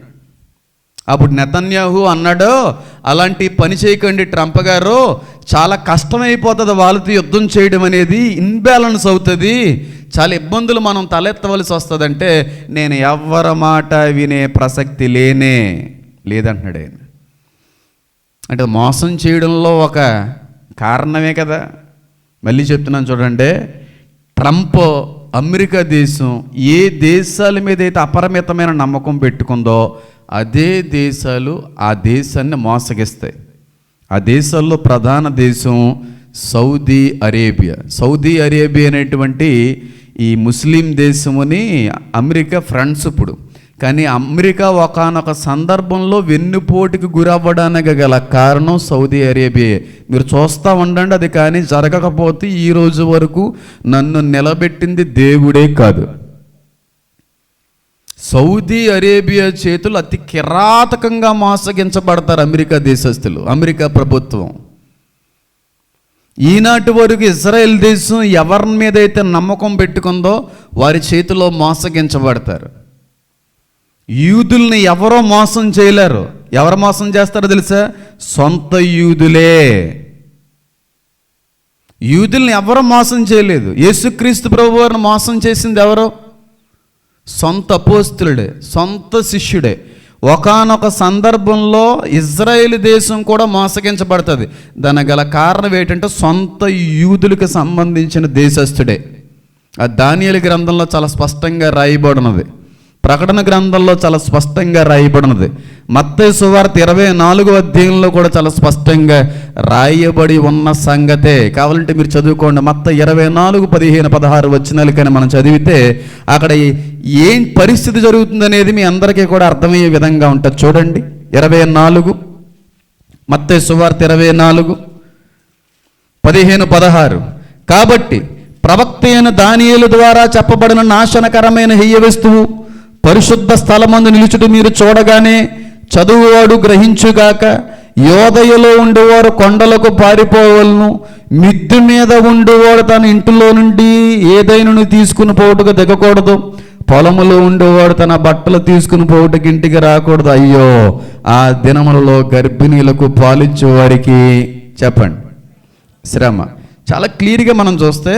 Speaker 1: అప్పుడు నెతన్యాహు అన్నాడు, అలాంటి పని చేయకండి ట్రంప్ గారు, చాలా కష్టమైపోతుంది వాళ్ళతో యుద్ధం చేయడం అనేది, ఇన్బ్యాలెన్స్ అవుతుంది, చాలా ఇబ్బందులు మనం తలెత్తవలసి వస్తుందంటే, నేను ఎవరి మాట వినే ప్రసక్తి లేదంటున్నాడు ఆయన. అంటే మోసం చేయడంలో ఒక కారణమే కదా. మళ్ళీ చెప్తున్నాను చూడండి, ట్రంప్ అమెరికా దేశం ఏ దేశాల మీద అయితే అపరిమితమైన నమ్మకం పెట్టుకుందో అదే దేశాలు ఆ దేశాన్ని మోసగిస్తాయి. ఆ దేశాల్లో ప్రధాన దేశం సౌదీ అరేబియా అనేటువంటి ఈ ముస్లిం దేశముని అమెరికా ఫ్రెండ్స్ ఇప్పుడు. కానీ అమెరికా ఒకానొక సందర్భంలో వెన్నుపోటుకి గురవ్వడానికి గల కారణం సౌదీ అరేబియా. మీరు చూస్తూ ఉండండి, అది కానీ జరగకపోతే ఈ రోజు వరకు నన్ను నిలబెట్టింది దేవుడే కాదు. సౌదీ అరేబియా చేతులు అతి కిరాతకంగా మోసగించబడతారు అమెరికా దేశస్తులు, అమెరికా ప్రభుత్వం. ఈనాటి వరకు ఇజ్రాయెల్ దేశం ఎవరి మీద అయితే నమ్మకం పెట్టుకుందో వారి చేతిలో మోసగించబడతారు. యూదుల్ని ఎవరో మోసం చేయలేరు. ఎవరు మోసం చేస్తారో తెలుసా? సొంత యూదులే. యూదుల్ని ఎవరో మోసం చేయలేదు. యేసుక్రీస్తు ప్రభు వారిని మోసం చేసింది ఎవరో? సొంత అపోస్తలుడే, సొంత శిష్యుడే. ఒకానొక సందర్భంలో ఇజ్రాయేల్ దేశం కూడా మోసగించబడుతుంది. దానికి గల కారణం ఏంటంటే సొంత యూదులకు సంబంధించిన దేశస్థుడే. ఆ దానియేలు గ్రంథంలో చాలా స్పష్టంగా రాయబడినది, ప్రకటన గ్రంథంలో చాలా స్పష్టంగా రాయబడినది, మత్తయి సువార్త 24వ అధ్యాయంలో కూడా చాలా స్పష్టంగా రాయబడి ఉన్న సంగతే. కావాలంటే మీరు చదువుకోండి. మత్తయి 24, 15, 16 వచనాలకైనా మనం చదివితే అక్కడ ఏం పరిస్థితి జరుగుతుందనేది మీ అందరికీ కూడా అర్థమయ్యే విధంగా ఉంటుంది. చూడండి 24, మత్తయి సువార్త 24, 15, 16. కాబట్టి ప్రవక్త అయిన దానియేలు ద్వారా చెప్పబడిన నాశనకరమైన హెయ్య వస్తువు పరిశుద్ధ స్థలమందు నిలుచుట మీరు చూడగానే చదువువాడు గ్రహించుగాక. యోదయలో ఉండేవారు కొండలకు పారిపోవలను, మిద్దు మీద ఉండేవాడు తన ఇంటిలో నుండి ఏదైనా తీసుకుని పోటుకు దిగకూడదు, పొలములో ఉండేవాడు తన బట్టలు తీసుకుని పోటుకి ఇంటికి రాకూడదు. అయ్యో ఆ దినములలో గర్భిణీలకు పాలిచ్చే వారికి చెప్పండి శ్రమ. చాలా క్లియర్గా మనం చూస్తే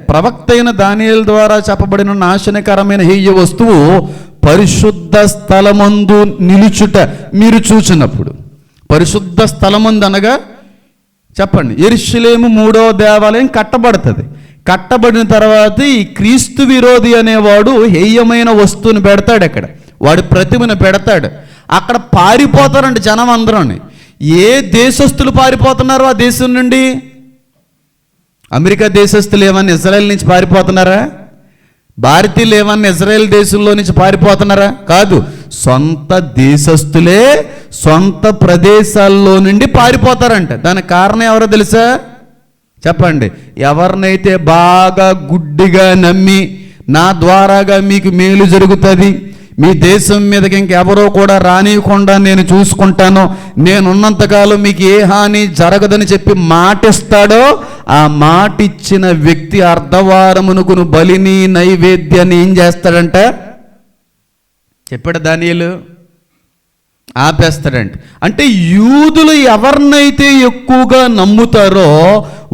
Speaker 1: ప్రవక్త అయిన దానియేలు ద్వారా చెప్పబడిన నాశనకరమైన హేయ వస్తువు పరిశుద్ధ స్థలమందు నిలుచుట మీరు చూచినప్పుడు. పరిశుద్ధ స్థలమందు అనగా చెప్పండి. యెరూషలేము 3వ దేవాలయం కట్టబడుతుంది. కట్టబడిన తర్వాత ఈ క్రీస్తు విరోధి అనేవాడు హేయమైన వస్తువుని పెడతాడు, అక్కడ వాడి ప్రతిమను పెడతాడు. అక్కడ పారిపోతారండి జనం అందరూని. ఏ దేశస్తులు పారిపోతున్నారు ఆ దేశం నుండి? అమెరికా దేశస్తులు ఏమన్నా ఇజ్రాయెల్ నుంచి పారిపోతున్నారా? భారతీయులు ఏమన్నా ఇజ్రాయెల్ దేశంలో నుంచి పారిపోతున్నారా? కాదు, సొంత దేశస్తులే సొంత ప్రదేశాల్లో నుండి పారిపోతారంట. దానికి కారణం ఎవరో తెలుసా? చెప్పండి. ఎవరినైతే బాగా గుడ్డిగా నమ్మి నా ద్వారాగా మీకు మేలు జరుగుతుంది, మీ దేశం మీదకి ఇంకెవరో కూడా రానియకుండా నేను చూసుకుంటాను, నేనున్నంతకాలం మీకు ఏ హాని జరగదని చెప్పి మాటిస్తాడో, ఆ మాటిచ్చిన వ్యక్తి అర్ధవారమునకును బలిని నైవేద్యాన్ని ఏం చేస్తాడంట? చెప్పాడు దానియేలు, ఆపేస్తాడంట. అంటే యూదులు ఎవరినైతే ఎక్కువగా నమ్ముతారో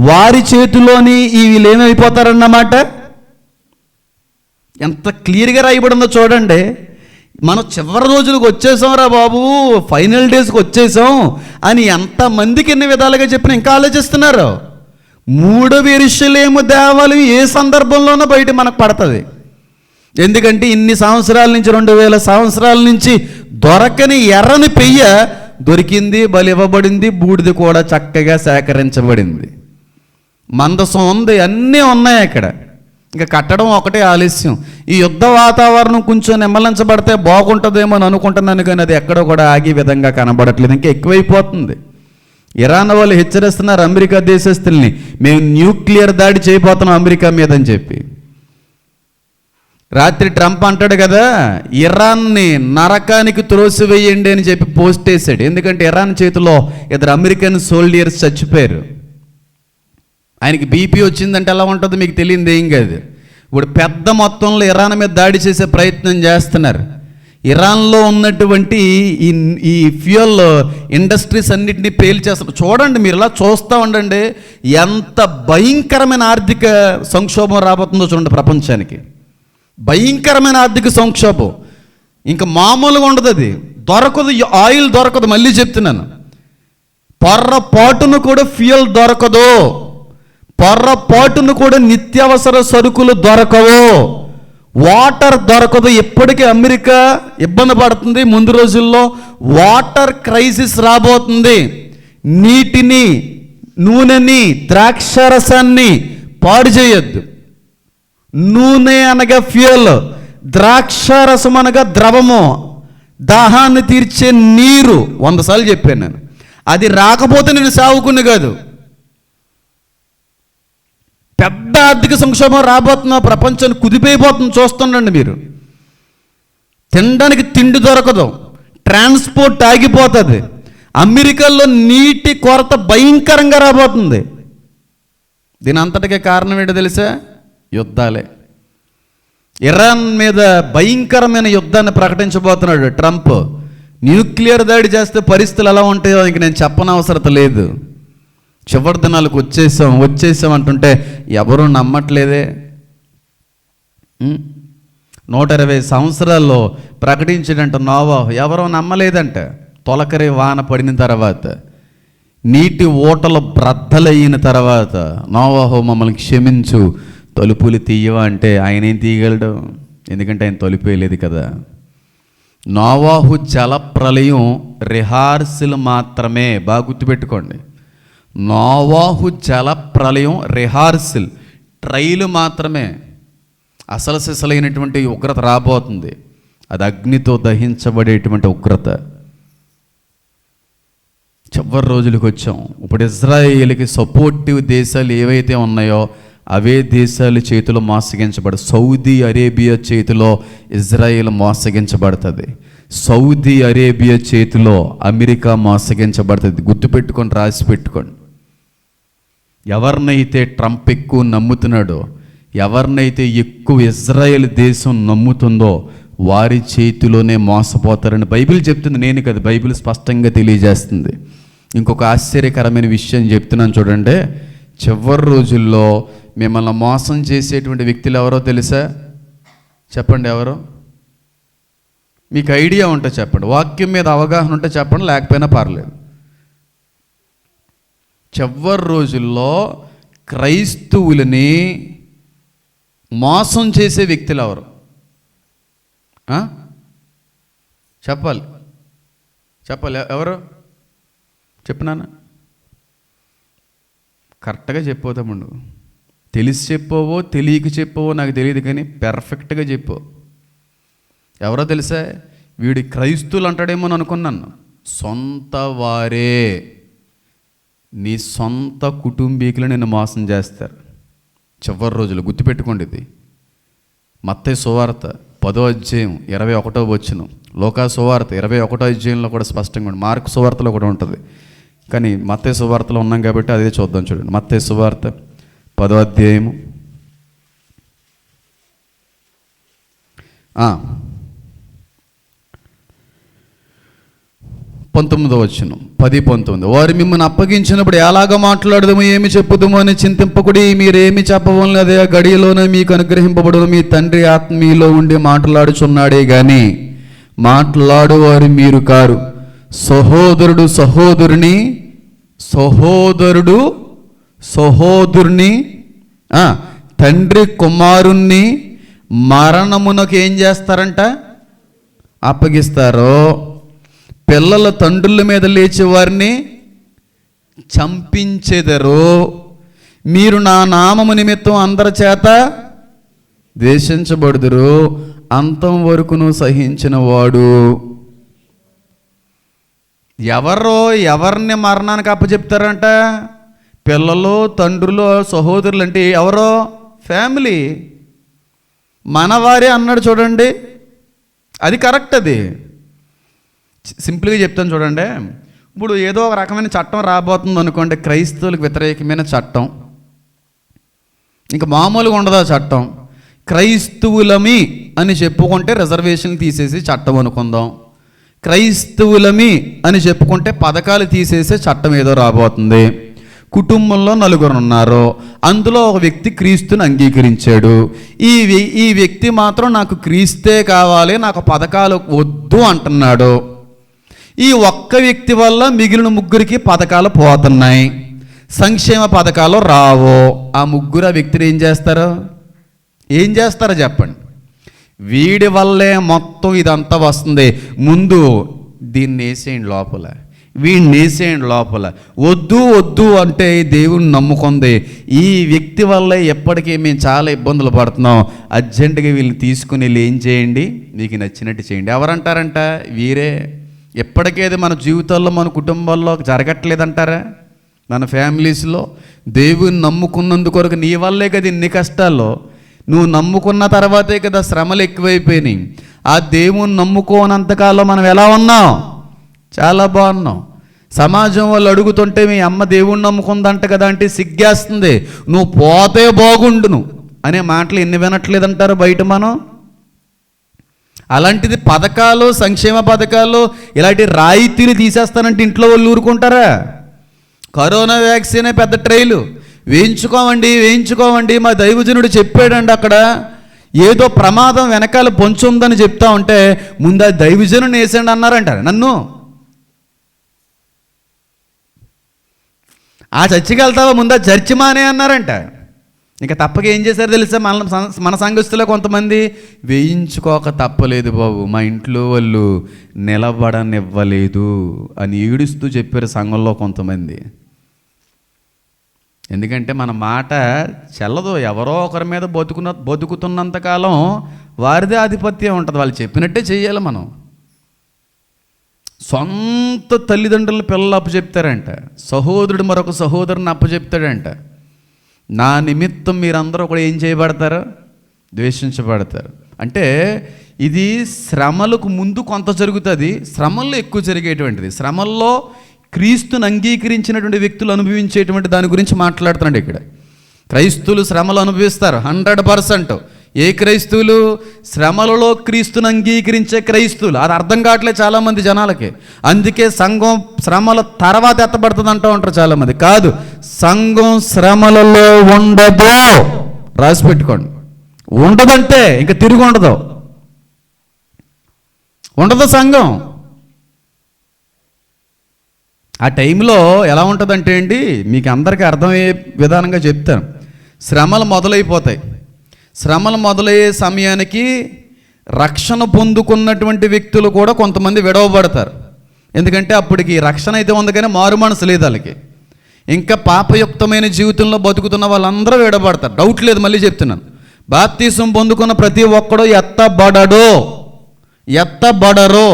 Speaker 1: వారి చేతిలోని వీళ్ళు ఏమైపోతారన్నమాట. ఎంత క్లియర్గా రాయబడిందో చూడండి. మనం చివరి రోజులకు వచ్చేసాం రా బాబు, ఫైనల్ డేస్కి వచ్చేసాం అని ఎంతమందికి ఎన్ని విధాలుగా చెప్పినా ఇంకా ఆలోచిస్తున్నారు. 3వ యెరూషలేము దేవాలయం ఏ సందర్భంలోనూ బయట మనకు పడుతుంది. ఎందుకంటే ఇన్ని సంవత్సరాల నుంచి 2000 సంవత్సరాల నుంచి దొరకని ఎర్రని పెయ్య దొరికింది, బలి ఇవ్వబడింది, బూడిద కూడా చక్కగా సేకరించబడింది, మందసం ఉంది, అన్నీ ఉన్నాయి అక్కడ. ఇంకా కట్టడం ఒకటే ఆలస్యం. ఈ యుద్ధ వాతావరణం కొంచెం నిమ్మలించబడితే బాగుంటుందేమో అని అనుకుంటున్నాను, కానీ అది ఎక్కడో కూడా ఆగే విధంగా కనబడట్లేదు, ఇంకా ఎక్కువైపోతుంది. ఇరాన్ వాళ్ళు హెచ్చరిస్తున్నారు అమెరికా దేశస్తుల్ని, మేము న్యూక్లియర్ దాడి చేయబోతున్నాం అమెరికా మీద అని చెప్పి. రాత్రి ట్రంప్ అంటాడు కదా, ఇరాన్ని నరకానికి త్రోసివేయండి అని చెప్పి పోస్ట్ వేసాడు. ఎందుకంటే ఇరాన్ చేతిలో 2 అమెరికన్ సోల్జర్స్ చచ్చిపోయారు. ఆయనకి బీపీ వచ్చిందంటే ఎలా ఉంటుందో మీకు తెలియదు ఏం కాదు. ఇప్పుడు పెద్ద మొత్తంలో ఇరాన్ మీద దాడి చేసే ప్రయత్నం చేస్తున్నారు. ఇరాన్లో ఉన్నటువంటి ఈ ఫ్యూయల్ ఇండస్ట్రీస్ అన్నింటినీ పేల్చేస్తారు. చూడండి, మీరు ఇలా చూస్తూ ఉండండి, ఎంత భయంకరమైన ఆర్థిక సంక్షోభం రాబోతుందో చూడండి ప్రపంచానికి. భయంకరమైన ఆర్థిక సంక్షోభం, ఇంకా మామూలుగా ఉండదు. అది దొరకదు, ఆయిల్ దొరకదు. మళ్ళీ చెప్తున్నాను, పొర్రపాటును కూడా ఫ్యూయల్ దొరకదు, పొర్రపాటును కూడా నిత్యావసర సరుకులు దొరకవు, వాటర్ దొరకదు. ఇప్పటికీ అమెరికా ఇబ్బంది పడుతుంది. ముందు రోజుల్లో వాటర్ క్రైసిస్ రాబోతుంది. నీటిని, నూనెని, ద్రాక్షరసాన్ని పాడు చేయొద్దు. నూనె అనగా ఫ్యూయల్, ద్రాక్షరసం అనగా ద్రవము, దాహాన్ని తీర్చే నీరు. 100 సార్లు చెప్పాను నేను. అది రాకపోతే నేను సావుకుని కాదు. పెద్ద ఆర్థిక సంక్షోభం రాబోతున్న ప్రపంచాన్ని కుదిపోయిపోతుంది. చూస్తుండండి మీరు. తినడానికి తిండి దొరకదు, ట్రాన్స్పోర్ట్ ఆగిపోతుంది. అమెరికాలో నీటి కొరత భయంకరంగా రాబోతుంది. దీని అంతటికే కారణం ఏంటో తెలుసా? యుద్ధాలే. ఇరాన్ మీద భయంకరమైన యుద్ధాన్ని ప్రకటించబోతున్నాడు ట్రంప్. న్యూక్లియర్ దాడి చేస్తే పరిస్థితులు ఎలా ఉంటాయో ఇంక నేను చెప్పనవసరం లేదు. చివరి దినాలకు వచ్చేసాం అంటుంటే ఎవరూ నమ్మట్లేదే. 120 సంవత్సరాల్లో ప్రకటించాడంట నోవాహు, ఎవరో నమ్మలేదంట. తొలకరి వాన పడిన తర్వాత, నీటి ఓటలు బ్రద్దలైన తర్వాత నోవాహు మమ్మల్ని క్షమించు, తలుపులు తీయవా అంటే ఆయన ఏం తీయగలడు? ఎందుకంటే ఆయన తలుపేయలేదు కదా. నోవాహు జలప్రలయం రిహార్సల్ మాత్రమే. బాగా గుర్తుపెట్టుకోండి, నోవాహు జలప్రలయం రిహార్సల్, ట్రైలు మాత్రమే. అసలు సిసలైనటువంటి ఉగ్రత రాబోతుంది. అది అగ్నితో దహించబడేటువంటి ఉగ్రత. చివరి రోజులకు వచ్చాం. ఇప్పుడు ఇజ్రాయేల్కి సపోర్టివ్ దేశాలు ఏవైతే ఉన్నాయో అవే దేశాలు చేతిలో మోసగించబడు. సౌదీ అరేబియా చేతిలో ఇజ్రాయేల్ మోసగించబడుతుంది. సౌదీ అరేబియా చేతిలో అమెరికా మోసగించబడుతుంది. గుర్తుపెట్టుకొని, రాసి పెట్టుకోండి. ఎవరినైతే ట్రంప్ ఎక్కువ నమ్ముతున్నాడో, ఎవరినైతే ఎక్కువ ఇజ్రాయేల్ దేశం నమ్ముతుందో వారి చేతిలోనే మోసపోతారని బైబిల్ చెప్తుంది. నేను కదా, బైబిల్ స్పష్టంగా తెలియజేస్తుంది. ఇంకొక ఆశ్చర్యకరమైన విషయం చెప్తున్నాను చూడండి. చివరి రోజుల్లో మిమ్మల్ని మోసం చేసేటువంటి వ్యక్తులు ఎవరో తెలుసా? చెప్పండి ఎవరో. మీకు ఐడియా ఉంటే చెప్పండి. వాక్యం మీద అవగాహన ఉంటే చెప్పండి, లేకపోయినా పర్లేదు. చివరి రోజుల్లో క్రైస్తవులని మోసం చేసే వ్యక్తులు ఎవరు? చెప్పాలి ఎవరు? చెప్పినానా? కరెక్ట్గా చెప్పోతామండు. తెలిసి చెప్పవో తెలియక చెప్పవో నాకు తెలియదు, కానీ పెర్ఫెక్ట్గా చెప్పు. ఎవరో తెలుసా? వీడి క్రైస్తువులు అంటాడేమో అని అనుకున్నాను. సొంత వారే, నీ సొంత కుటుంబీకులు నిన్ను మోసం చేస్తారు చివరి రోజులు. గుర్తుపెట్టుకోండి ఇది. మత్తయి సువార్త 10వ అధ్యాయం 21వ వచనం, లూకా సువార్త 21వ అధ్యాయంలో కూడా స్పష్టంగా ఉంది, మార్కు సువార్తలో కూడా ఉంటుంది. కానీ మత్తయి సువార్తలో ఉన్నాం కాబట్టి అదే చూద్దాం. చూడండి, మత్తయి సువార్త 10వ అధ్యాయము 19వ వచనం, 10-19. వారు మిమ్మల్ని అప్పగించినప్పుడు ఎలాగ మాట్లాడదాము, ఏమి చెప్పుదాము అని చింతింపకుడి. మీరేమి చెప్పవలన అదే గడియలోనే మీకు అనుగ్రహింపబడును. మీ తండ్రి ఆత్మ మీలో ఉండి మాట్లాడుచున్నాడే గాని మాట్లాడువారు మీరు కారు. సహోదరుడు సహోదరుని తండ్రి కుమారుణ్ణి మరణమునకు ఏం చేస్తారంట? అప్పగిస్తారో. పిల్లల తండ్రుల మీద లేచి వారిని చంపించెదరు. మీరు నా నామము నిమిత్తం అందరి చేత ద్వేషించబడుదురు. అంతం వరకును సహించిన వాడు. ఎవరిని మరణానికి అప్పచెప్తారంట? పిల్లలు, తండ్రులు, సహోదరులు. అంటే ఎవరో ఫ్యామిలీ, మనవారే అన్నాడు చూడండి. అది కరెక్ట్. అది సింపుల్గా చెప్తాను చూడండి. ఇప్పుడు ఏదో ఒక రకమైన చట్టం రాబోతుంది అనుకోండి, క్రైస్తవులకు వ్యతిరేకమైన చట్టం. ఇంకా మామూలుగా ఉండదు ఆ చట్టం. క్రైస్తవులమి అని చెప్పుకుంటే రిజర్వేషన్లు తీసేసి చట్టం అనుకుందాం. క్రైస్తవులమి అని చెప్పుకుంటే పథకాలు తీసేసే చట్టం ఏదో రాబోతుంది. కుటుంబంలో 4 ఉన్నారు, అందులో ఒక వ్యక్తి క్రీస్తుని అంగీకరించాడు. ఈ వ్యక్తి మాత్రం నాకు క్రీస్తే కావాలి, నాకు పథకాలు వద్దు అంటున్నాడు. ఈ ఒక్క వ్యక్తి వల్ల మిగిలిన 3కి పథకాలు పోతున్నాయి, సంక్షేమ పథకాలు రావు. ఆ 3 ఆ వ్యక్తిని ఏం చేస్తారో చెప్పండి. వీడి వల్లే మొత్తం ఇదంతా వస్తుంది. ముందు దీన్ని వేసేయండి లోపల, వీడిని వేసేయండి లోపల. వద్దు అంటే దేవుని నమ్ముకుంది. ఈ వ్యక్తి వల్లే ఎప్పటికీ మేము చాలా ఇబ్బందులు పడుతున్నాం. అర్జెంటుగా వీళ్ళని తీసుకుని వెళ్ళి ఏం చేయండి, మీకు నచ్చినట్టు చేయండి. ఎవరంటారంట? వీరే. ఎప్పటికేది మన జీవితాల్లో, మన కుటుంబాల్లో జరగట్లేదంటారా? మన ఫ్యామిలీస్లో దేవుని నమ్ముకున్నందుకొరకు నీ వల్లే కదా ఇన్ని కష్టాల్లో. నువ్వు నమ్ముకున్న తర్వాతే కదా శ్రమలు ఎక్కువైపోయినాయి. ఆ దేవుని నమ్ముకోనంతకాలం మనం ఎలా ఉన్నాం? చాలా బాగున్నాం. సమాజం వాళ్ళు అడుగుతుంటే మీ అమ్మ దేవుణ్ణి నమ్ముకుందంట కదా అంటే సిగ్గేస్తుంది. నువ్వు పోతే బాగుండును అనే మాటలు ఎన్ని వినట్లేదంటారు బయట మనం. అలాంటిది పథకాలు, సంక్షేమ పథకాలు, ఇలాంటి రాయితీలు తీసేస్తానంటే ఇంట్లో వాళ్ళు ఊరుకుంటారా? కరోనా వ్యాక్సినే పెద్ద ట్రైలు. వేయించుకోమండి మా దైవజనుడు చెప్పాడండి. అక్కడ ఏదో ప్రమాదం వెనకాల పొంచుందని చెప్తా ఉంటే ముందు ఆ దైవజనుని వేసండి అన్నారంటారు. నన్ను ఆ చర్చికి వెళ్తావా, ముందు ఆ చర్చి మానే అన్నారంట. ఇంకా తప్పక ఏం చేశారు తెలుసా? మన సంఘస్థులో కొంతమంది వేయించుకోక తప్పలేదు బాబు, మా ఇంట్లో వాళ్ళు నిలబడనివ్వలేదు అని ఏడుస్తూ చెప్పారు సంఘంలో కొంతమంది. ఎందుకంటే మన మాట చెల్లదు. ఎవరో ఒకరి మీద బతుకుతున్నంతకాలం వారిదే ఆధిపత్యం ఉంటుంది. వాళ్ళు చెప్పినట్టే చెయ్యాలి మనం. సొంత తల్లిదండ్రులు పిల్లలు అప్పచెప్తారంట, సహోదరుడు మరొక సహోదరుని అప్పచెప్తాడంట. నా నిమిత్తం మీరందరూ కూడా ఏం చేయబడతారు? ద్వేషించబడతారు. అంటే ఇది శ్రమలకు ముందు కొంత జరుగుతుంది, శ్రమల్లో ఎక్కువ జరిగేటువంటిది. శ్రమల్లో క్రీస్తుని అంగీకరించినటువంటి వ్యక్తులు అనుభవించేటువంటి దాని గురించి మాట్లాడుతున్నాడు ఇక్కడ. క్రైస్తువులు శ్రమలు అనుభవిస్తారు 100%. ఏ క్రైస్తవులు? శ్రమలలో క్రీస్తుని అంగీకరించే క్రైస్తవులు. అది అర్థం కావట్లేదు చాలామంది జనాలకి. అందుకే సంఘం శ్రమల తర్వాత ఎత్తబడుతుంది అంటూ ఉంటారు చాలామంది. కాదు, సంఘం శ్రమలలో ఉండదు. రాసి పెట్టుకోండి. ఉండదంటే ఇంకా తిరిగి ఉండదు సంఘం. ఆ టైంలో ఎలా ఉంటుందంటే అండి, మీకు అందరికీ అర్థమయ్యే విధానంగా చెప్తాను. శ్రమలు మొదలైపోతాయి. శ్రమలు మొదలయ్యే సమయానికి రక్షణ పొందుకున్నటువంటి వ్యక్తులు కూడా కొంతమంది విడవబడతారు. ఎందుకంటే అప్పటికి రక్షణ అయితే ఉంది కానీ మారు మనసు లేదు వాళ్ళకి. ఇంకా పాపయుక్తమైన జీవితంలో బతుకుతున్న వాళ్ళందరూ విడబడతారు, డౌట్ లేదు. మళ్ళీ చెప్తున్నాను, బాప్తీసం పొందుకున్న ప్రతి ఒక్కడో ఎత్తబడరో.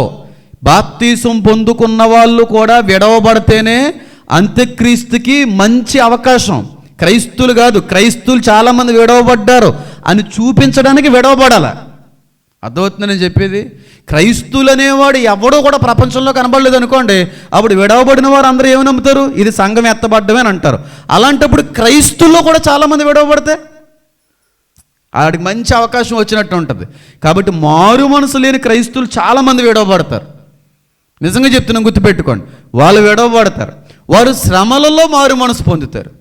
Speaker 1: బాప్తీసం పొందుకున్న వాళ్ళు కూడా విడవబడితేనే అంత్యక్రీస్తుకి మంచి అవకాశం. క్రైస్తువులు కాదు, క్రైస్తువులు చాలామంది విడవబడ్డారు అని చూపించడానికి విడవబడాల. అర్థమవుతుందని చెప్పేది. క్రైస్తువులు అనేవాడు ఎవడో కూడా ప్రపంచంలో కనబడలేదు అనుకోండి, అప్పుడు విడవబడిన వారు అందరూ ఏమి నమ్ముతారు? ఇది సంఘం ఎత్తబడ్డమే అని అంటారు. అలాంటప్పుడు క్రైస్తువుల్లో కూడా చాలామంది విడవబడితే వాడికి మంచి అవకాశం వచ్చినట్టు ఉంటుంది. కాబట్టి మారు మనసు లేని క్రైస్తువులు చాలామంది విడవబడతారు. నిజంగా చెప్తున్నాం, గుర్తుపెట్టుకోండి. వాళ్ళు విడవబడతారు, వారు శ్రమలలో మారు మనసు పొందుతారు.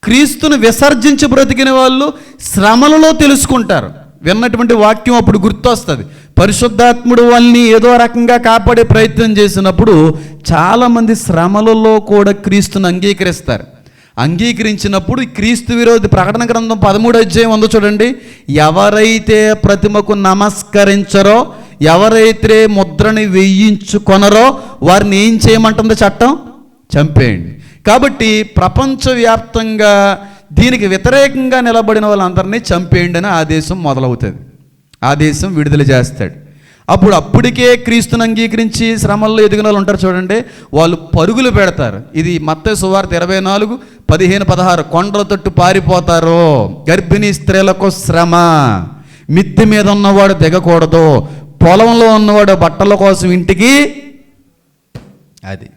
Speaker 1: క్రీస్తును విసర్జించి బ్రతికిన వాళ్ళు శ్రమలలో తెలుసుకుంటారు. విన్నటువంటి వాక్యం అప్పుడు గుర్తొస్తుంది. పరిశుద్ధాత్ముడు వాళ్ళని ఏదో రకంగా కాపాడే ప్రయత్నం చేసినప్పుడు చాలామంది శ్రమలలో కూడా క్రీస్తుని అంగీకరిస్తారు. అంగీకరించినప్పుడు క్రీస్తు విరోధి ప్రకటన గ్రంథం 13వ అధ్యాయం ఉందో చూడండి. ఎవరైతే ప్రతిమకు నమస్కరించరో, ఎవరైతే ముద్రని వేయించుకొనరో వారిని ఏం చేయమంటుందో చట్టం? చంపేయండి. కాబట్టి ప్రపంచవ్యాప్తంగా దీనికి వ్యతిరేకంగా నిలబడిన వాళ్ళందరినీ చంపేయండి అని ఆదేశం మొదలవుతుంది. ఆదేశం విడుదల చేస్తాడు. అప్పటికే క్రీస్తుని అంగీకరించి శ్రమల్లో ఎదిగిన వాళ్ళు ఉంటారు చూడండి, వాళ్ళు పరుగులు పెడతారు. ఇది మత్తయి సువార్త 24:15-16. కొండల తట్టు పారిపోతారు. గర్భిణీ స్త్రీలకు శ్రమ, మిద్దె మీద ఉన్నవాడు దిగకూడదు, పొలంలో ఉన్నవాడు బట్టల కోసం ఇంటికి. అది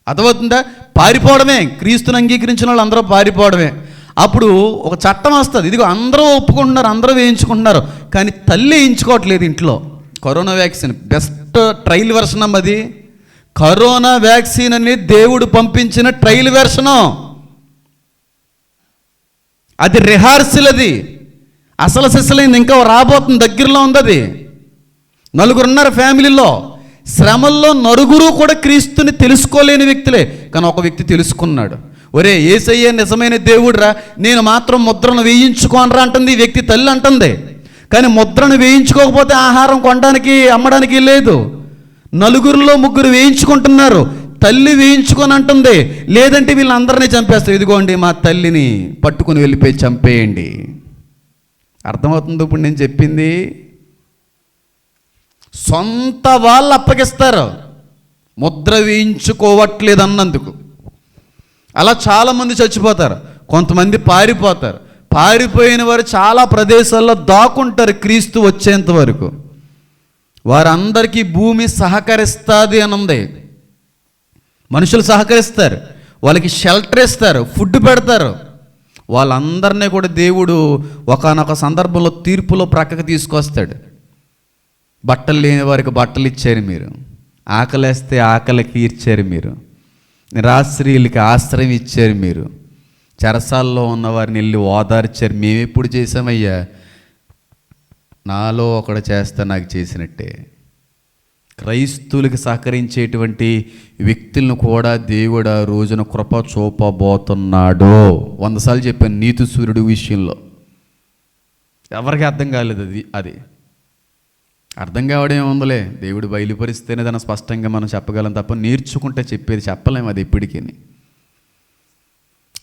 Speaker 1: అర్థమవుతుందా? పారిపోవడమే. క్రీస్తుని అంగీకరించిన వాళ్ళు అందరూ పారిపోవడమే. అప్పుడు ఒక చట్టం వస్తుంది. ఇదిగో అందరూ ఒప్పుకుంటున్నారు, అందరూ వేయించుకుంటున్నారు, కానీ తల్లి వేయించుకోవట్లేదు ఇంట్లో. Corona vaccine best trial version అది. కరోనా వ్యాక్సిన్ అనేది దేవుడు పంపించిన ట్రయల్ వెర్షను. అది రిహార్సల్, అది అసలు సిసలైంది, ఇంకా రాబోతుంది, దగ్గరలో ఉంది. అది నలుగురున్నారు ఫ్యామిలీలో. శ్రమల్లో నలుగురు కూడా క్రీస్తుని తెలుసుకోలేని వ్యక్తులే, కానీ ఒక వ్యక్తి తెలుసుకున్నాడు. ఒరే, యేసయ్య నిజమైన దేవుడురా, నేను మాత్రం ముద్రను వేయించుకోనరా అంటుంది ఈ వ్యక్తి. తల్లి అంటుంది, కానీ ముద్రను వేయించుకోకపోతే ఆహారం కొనడానికి అమ్మడానికి లేదు. నలుగురిలో ముగ్గురు వేయించుకుంటున్నారు, తల్లి వేయించుకొని అంటుంది, లేదంటే వీళ్ళందరినీ చంపేస్తారు. ఇదిగోండి మా తల్లిని పట్టుకుని వెళ్ళిపోయి చంపేయండి. అర్థమవుతుంది ఇప్పుడు నేను చెప్పింది? సొంత వాళ్ళు అప్పగిస్తారు ముద్ర వేయించుకోవట్లేదు అన్నందుకు. అలా చాలామంది చచ్చిపోతారు, కొంతమంది పారిపోతారు. పారిపోయిన వారు చాలా ప్రదేశాల్లో దాక్కుంటారు క్రీస్తు వచ్చేంత వరకు. వారందరికీ భూమి సహకరిస్తుంది అని ఉంది. మనుషులు సహకరిస్తారు, వాళ్ళకి షెల్టర్ ఇస్తారు, ఫుడ్ పెడతారు. వాళ్ళందరినీ కూడా దేవుడు ఒకానొక సందర్భంలో తీర్పులో ప్రక్కకు తీసుకొస్తాడు. బట్టలు లేని వారికి బట్టలు ఇచ్చారు మీరు, ఆకలేస్తే ఆకలికి ఇచ్చారు మీరు, నిరాశ్రయులకి ఆశ్రయం ఇచ్చారు మీరు, చెరసాల్లో ఉన్నవారిని వెళ్ళి ఓదార్చారు. మేము ఎప్పుడు చేసామయ్యా? నాలో ఒకడు చేస్తా నాకు చేసినట్టే. క్రైస్తువులకి సహకరించేటువంటి వ్యక్తులను కూడా దేవుడు ఆ రోజున కృప చూపబోతున్నాడు. 100 సార్లు చెప్పాను నీతి సూర్యుడు విషయంలో. ఎవరికి అర్థం కాలేదు అది అర్థం కావడం ఏముందలే, దేవుడు బయలుపరిస్తేనే దాన్ని స్పష్టంగా మనం చెప్పగలం తప్ప నేర్చుకుంటే చెప్పేది చెప్పలేము. అది ఎప్పటికీ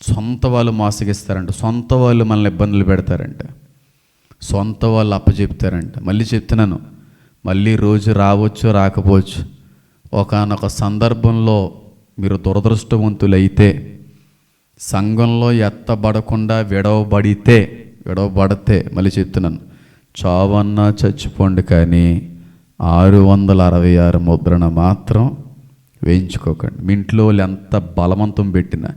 Speaker 1: సొంత వాళ్ళు మోసగిస్తారంట, సొంత వాళ్ళు మనల్ని ఇబ్బందులు పెడతారంట, సొంత వాళ్ళు అప్పచెప్తారంట. మళ్ళీ చెప్తున్నాను, మళ్ళీ రోజు రావచ్చు రాకపోవచ్చు. ఒకానొక సందర్భంలో మీరు దురదృష్టవంతులైతే, సంఘంలో ఎత్తబడకుండా విడవబడితే మళ్ళీ చెప్తున్నాను, చావన్నా చచ్చిపోండి, కానీ 666 ముద్రణ మాత్రం వేయించుకోకండి. మీ ఇంట్లో వాళ్ళు ఎంత బలవంతం పెట్టినా,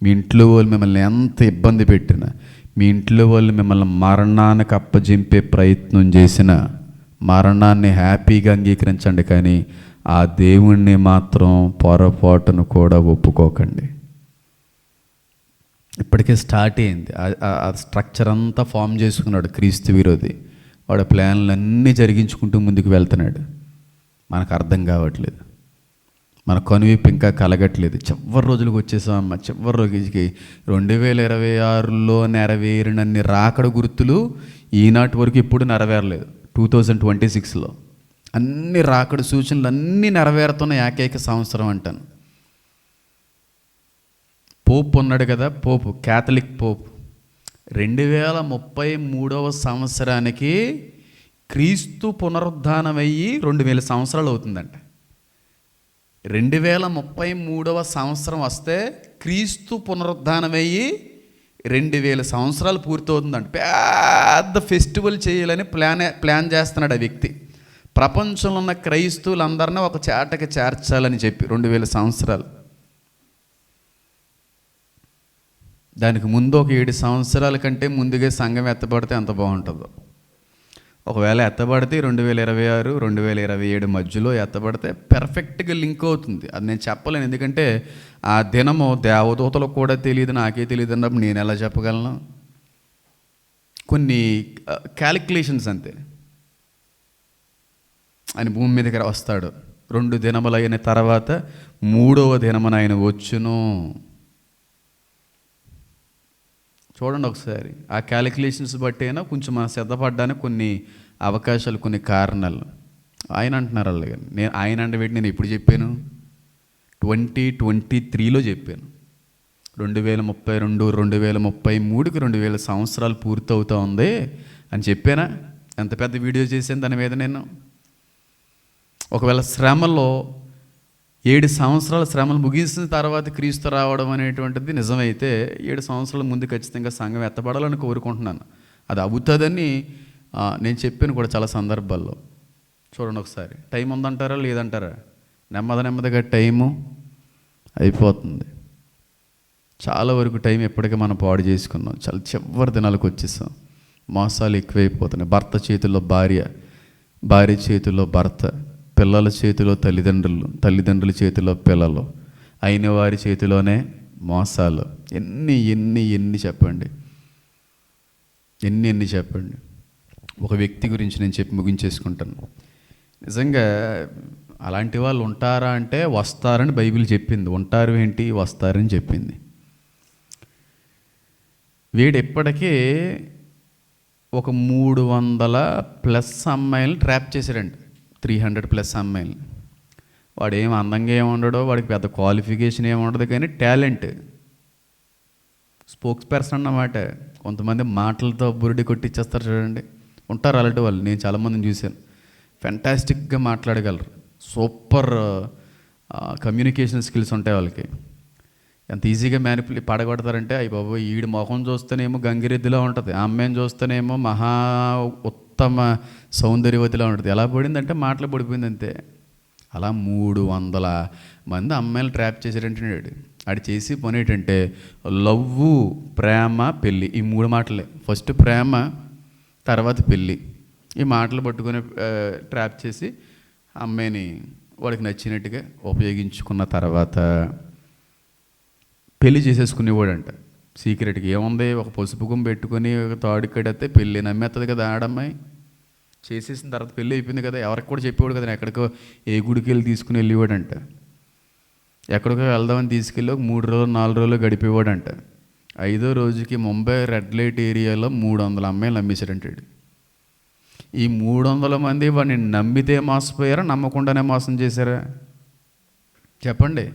Speaker 1: మీ ఇంట్లో వాళ్ళు మిమ్మల్ని ఎంత ఇబ్బంది పెట్టినా, మీ ఇంట్లో వాళ్ళు మిమ్మల్ని మరణానికి అప్పజెంపే ప్రయత్నం చేసినా మరణాన్ని హ్యాపీగా అంగీకరించండి, కానీ ఆ దేవుణ్ణి మాత్రం పొరపాటును కూడా ఒప్పుకోకండి. ఇప్పటికే స్టార్ట్ అయింది. ఆ స్ట్రక్చర్ అంతా ఫామ్ చేసుకున్నాడు క్రీస్తు విరోధి. వాడు ప్లాన్లు అన్నీ జరిగించుకుంటూ ముందుకు వెళ్తున్నాడు. మనకు అర్థం కావట్లేదు. మన కనువిప్పు ఇంకా కలగట్లేదు. చివరి రోజులకు వచ్చేసామమ్మ. చివరి రోజుకి 2026లో నెరవేరినన్ని రాకడ గుర్తులు ఈనాటి వరకు ఇప్పుడు నెరవేరలేదు. 2026లో అన్ని రాకడ సూచనలు అన్నీ నెరవేరుతున్న ఏకైక సంవత్సరం అంటాను. పోప్ ఉన్నాడు కదా, పోపు, క్యాథలిక్ పోప్, 2033వ సంవత్సరానికి క్రీస్తు పునరుద్ధానమయ్యి 2000 సంవత్సరాలు అవుతుందంట. 2033వ సంవత్సరం వస్తే క్రీస్తు పునరుద్ధానమయ్యి 2000 సంవత్సరాలు పూర్తవుతుందంట. పెద్ద ఫెస్టివల్ చేయాలని ప్లాన్ చేస్తున్నాడు ఆ వ్యక్తి. ప్రపంచంలో ఉన్న క్రైస్తవులందరినీ ఒక చాటకి చేర్చాలని చెప్పి 2000 సంవత్సరాలు. దానికి ముందు ఒక 7 సంవత్సరాల కంటే ముందుగా సంఘం ఎత్తబడితే ఎంత బాగుంటుందో. ఒకవేళ ఎత్తబడితే 2026, 2027 మధ్యలో ఎత్తబడితే పెర్ఫెక్ట్గా లింక్ అవుతుంది. అది నేను చెప్పలేను, ఎందుకంటే ఆ దినము దేవదూతలకు కూడా తెలియదు, నాకే తెలియదు అన్నప్పుడు నేను ఎలా చెప్పగలను? కొన్ని క్యాలిక్యులేషన్స్ అంతే. ఆయన భూమి మీదకి వస్తాడు, 2 దినములు అయిన తర్వాత 3వ దినమున ఆయన వచ్చును. చూడండి ఒకసారి, ఆ క్యాలిక్యులేషన్స్ బట్టి అయినా కొంచెం మనం సిద్ధపడ్డానికి కొన్ని అవకాశాలు, కొన్ని కారణాలు. ఆయన అంటున్నారు అలాగే. ఆయన అంటే వీటి నేను ఎప్పుడు చెప్పాను? 2023లో చెప్పాను. 2032, 2033కి 2000 సంవత్సరాలు పూర్తవుతూ ఉంది అని చెప్పానా? ఎంత పెద్ద వీడియో చేశాను దాని మీద నేను. ఒకవేళ శ్రమలో 7 సంవత్సరాల శ్రమలు ముగిసిన తర్వాత క్రీస్తు రావడం అనేటువంటిది నిజమైతే 7 సంవత్సరాల ముందు ఖచ్చితంగా సంఘం ఎత్తబడాలని కోరుకుంటున్నాను. అది అవుతుందని నేను చెప్పాను కూడా చాలా సందర్భాల్లో. చూడండి ఒకసారి, టైం ఉందంటారా లేదంటారా? నెమ్మదిగా టైము అయిపోతుంది. చాలా వరకు టైం ఎప్పటికీ మనం పాడు చేసుకున్నాం. చాలా చివరి దినాలకు వచ్చేసాం. మోసాలు ఎక్కువైపోతున్నాయి. భర్త చేతుల్లో భార్య, భార్య చేతుల్లో భర్త, పిల్లల చేతిలో తల్లిదండ్రులు, తల్లిదండ్రుల చేతిలో పిల్లలు, అయిన వారి చేతిలోనే మోసాలు. ఎన్ని చెప్పండి, ఎన్ని చెప్పండి. ఒక వ్యక్తి గురించి నేను చెప్పి ముగించేసుకుంటాను. నిజంగా అలాంటి వాళ్ళు ఉంటారా అంటే వస్తారని బైబిల్ చెప్పింది. ఉంటారు ఏంటి, వస్తారని చెప్పింది. వీడు ఎప్పటికీ ఒక 300+ అమ్మాయిలను ట్రాప్ చేశాడండి. 300+ అమ్మాయిలు. వాడు ఏం అందంగా ఏముండడో, వాడికి పెద్ద క్వాలిఫికేషన్ ఏముండదు, కానీ టాలెంట్, స్పోక్స్ పర్సన్ అన్నమాట. కొంతమంది మాటలతో బురుడి కొట్టిచ్చేస్తారు చూడండి, ఉంటారు అలాంటి వాళ్ళు. నేను చాలామందిని చూశాను. ఫెంటాస్టిక్గా మాట్లాడగలరు, సూపర్ కమ్యూనికేషన్ స్కిల్స్ ఉంటాయి వాళ్ళకి. ఎంత ఈజీగా పడగొడతారంటే, అయ్యి బాబు ఈడి మొహం చూస్తేనేమో గంగిరెద్దులా ఉంటుంది, ఆ అమ్మాయిని చూస్తేనేమో మహా ఉత్తమ సౌందర్యవతిలా ఉంటుంది. ఎలా పడిందంటే మాటలు పడిపోయింది అంతే. అలా 300 మంది అమ్మాయిలు ట్రాప్ చేశారంటున్నాడు. ఆడు చేసి పని ఏంటంటే లవ్వు, ప్రేమ, పెళ్ళి, ఈ 3 మాటలే. ఫస్ట్ ప్రేమ, తర్వాత పెళ్ళి. ఈ మాటలు పట్టుకొని ట్రాప్ చేసి అమ్మాయిని వాడికి నచ్చినట్టుగా ఉపయోగించుకున్న తర్వాత పెళ్ళి చేసేసుకునేవాడంట సీక్రెట్గా. ఏముంది, ఒక పసుపు గుమ్మ పెట్టుకొని ఒక తాడు కడితే పెళ్ళి నమ్మేస్తుంది కదా ఆడమ్మాయి. చేసేసిన తర్వాత పెళ్ళి అయిపోయింది కదా, ఎవరికి కూడా చెప్పేవాడు కదా. ఎక్కడికో ఏ గుడికి వెళ్ళి తీసుకుని వెళ్ళేవాడంట. ఎక్కడికో వెళ్దామని తీసుకెళ్ళి ఒక 3 రోజులు 4 రోజులు గడిపేవాడంట. 5వ రోజుకి ముంబై రెడ్ లైట్ ఏరియాలో 300 అమ్మాయిలు నమ్మేశాడంటాడు. ఈ 300 మంది వాడిని నమ్మితే మోసపోయారా, నమ్మకుండానే మోసం చేశారా చెప్పండి?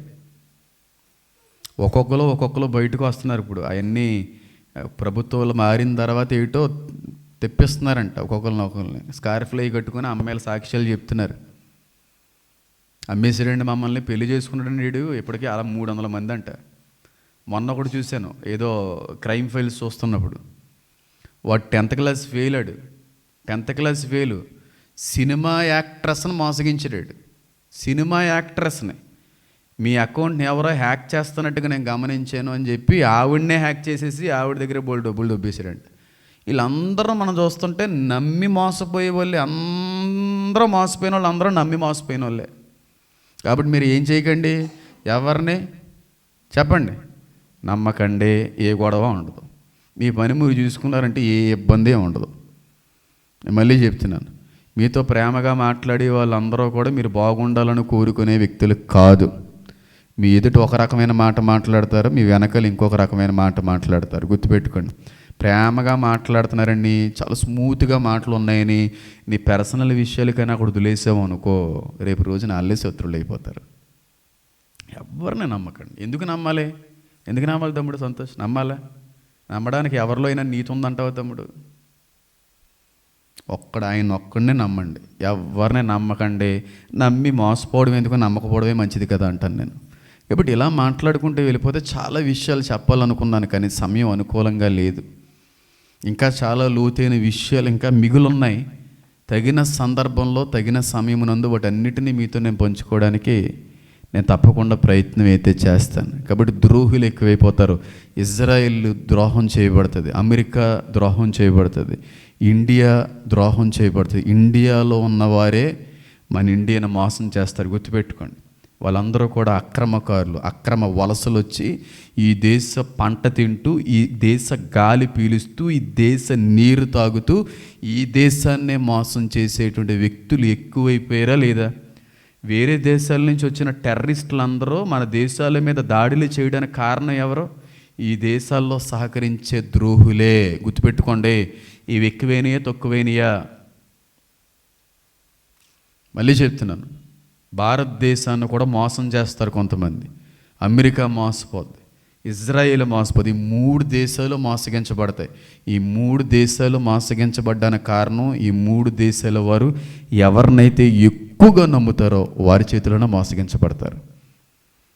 Speaker 1: ఒక్కొక్కరు బయటకు వస్తున్నారు. ఇప్పుడు అవన్నీ ప్రభుత్వాలు మారిన తర్వాత ఏటో తెప్పిస్తున్నారంట. ఒక్కొక్కరిని స్కార్ఫ్లై కట్టుకొని అమ్మాయిల సాక్ష్యాలు చెప్తున్నారు. అమ్మేసాడండి మమ్మల్ని, పెళ్లి చేసుకున్నాడండి వీడు. ఇప్పటికీ అలా 300 మంది అంట. మొన్న ఒకటి చూశాను, ఏదో క్రైమ్ ఫైల్స్ చూస్తున్నప్పుడు. వాడు 10th class fail. 10th class fail. Cinema యాక్ట్రెస్ని మోసగించాడు. సినిమా యాక్ట్రెస్ని, మీ అకౌంట్ని ఎవరో హ్యాక్ చేస్తున్నట్టుగా నేను గమనించాను అని చెప్పి ఆవిడనే హ్యాక్ చేసేసి ఆవిడ దగ్గర డబ్బులు దొబ్బేశాడంట. వీళ్ళందరూ మనం చూస్తుంటే నమ్మి మోసపోయే వాళ్ళే. అందరూ మోసపోయిన వాళ్ళు, అందరూ నమ్మి మోసపోయిన వాళ్ళే. కాబట్టి మీరు ఏం చేయకండి, ఎవరిని చెప్పండి, నమ్మకండి. ఏ గొడవ ఉండదు. మీ పని మీరు చూసుకున్నారంటే ఏ ఇబ్బంది ఉండదు. నేను మళ్ళీ చెప్తున్నాను, మీతో ప్రేమగా మాట్లాడే వాళ్ళందరూ కూడా మీరు బాగుండాలని కోరుకునే వ్యక్తులు కాదు. మీ ఎదుట ఒక రకమైన మాట మాట్లాడతారు, మీ వెనకాల ఇంకొక రకమైన మాట మాట్లాడతారు. గుర్తుపెట్టుకోండి. ప్రేమగా మాట్లాడుతున్నారని, చాలా స్మూత్గా మాటలు ఉన్నాయని నీ పర్సనల్ విషయాలకైనా అక్కడ వదిలేసావు అనుకో, రేపు రోజున వాళ్ళే శత్రువులు అయిపోతారు. ఎవరిని నమ్మకండి. ఎందుకు నమ్మాలి తమ్ముడు సంతోష్? నమ్మడానికి ఎవరిలో అయినా నీతి ఉందంటావా తమ్ముడు? ఆయన ఒక్కడినే నమ్మండి, ఎవరిని నమ్మకండి. నమ్మి మోసపోవడం ఎందుకు, నమ్మకపోవడమే మంచిది కదా అంటాను నేను. కాబట్టి ఇలా మాట్లాడుకుంటూ వెళ్ళిపోతే చాలా విషయాలు చెప్పాలనుకున్నాను, కానీ సమయం అనుకూలంగా లేదు. ఇంకా చాలా లోతైన విషయాలు ఇంకా మిగులున్నాయి. తగిన సందర్భంలో తగిన సమయమునందు వాటన్నిటినీ మీతో నేను పంచుకోవడానికి నేను తప్పకుండా ప్రయత్నం అయితే చేస్తాను. కాబట్టి ద్రోహులు ఎక్కువైపోతారు. ఇజ్రాయెల్ ద్రోహం చేయబడుతుంది, అమెరికా ద్రోహం చేయబడుతుంది, ఇండియా ద్రోహం చేయబడుతుంది. ఇండియాలో ఉన్నవారే మన ఇండియాను మోసం చేస్తారు. గుర్తుపెట్టుకోండి. వాళ్ళందరూ కూడా అక్రమకారులు, అక్రమ వలసలు వచ్చి ఈ దేశ పంట తింటూ, ఈ దేశ గాలి పీలుస్తూ, ఈ దేశ నీరు తాగుతూ ఈ దేశాన్నే మోసం చేసేటువంటి వ్యక్తులు ఎక్కువైపోయారా లేదా? వేరే దేశాల నుంచి వచ్చిన టెర్రరిస్టులు అందరూ మన దేశాల మీద దాడులు చేయడానికి కారణం ఎవరు? ఈ దేశాల్లో సహకరించే ద్రోహులే. గుర్తుపెట్టుకోండి. ఇవి ఎక్కువైనయా తక్కువైనయా? మళ్ళీ చెప్తున్నాను, భారతదేశాన్ని కూడా మోసం చేస్తారు కొంతమంది. అమెరికా మోసపోద్ది, ఇజ్రాయేల్ మోసపోద్ది. ఈ 3 దేశాలు మోసగించబడతాయి. ఈ 3 దేశాలు మోసగించబడ్డానికి కారణం, ఈ 3 దేశాల వారు ఎవరినైతే ఎక్కువగా నమ్ముతారో వారి చేతిలోనే మోసగించబడతారు.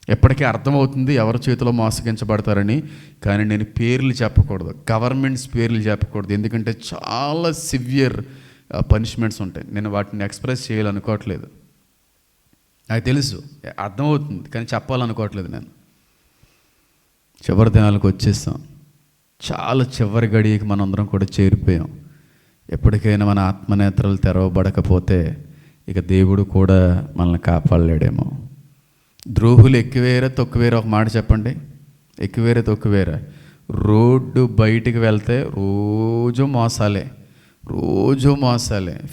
Speaker 1: ఎప్పటికీ అర్థమవుతుంది ఎవరి చేతిలో మోసగించబడతారని. కానీ నేను పేర్లు చెప్పకూడదు, గవర్నమెంట్స్ పేర్లు చెప్పకూడదు, ఎందుకంటే చాలా సివియర్ పనిష్మెంట్స్ ఉంటాయి. నేను వాటిని ఎక్స్ప్రెస్ చేయాలనుకోవట్లేదు. నాకు తెలుసు, అర్థమవుతుంది, కానీ చెప్పాలనుకోవట్లేదు. నేను చివరి దినాలకు వచ్చేస్తాం. చాలా చివరి గడియకి మనందరం కూడా చేరిపోయాం. ఎప్పటికైనా మన ఆత్మనేత్రాలు తెరవబడకపోతే ఇక దేవుడు కూడా మనల్ని కాపాడలేడేమో. ద్రోహులు ఎక్కువేరా తక్కువేరా? ఒక మాట చెప్పండి. ఎక్కువేరా తక్కువేరా? రోడ్డు బయటికి వెళ్తే రోజు మోసాలే.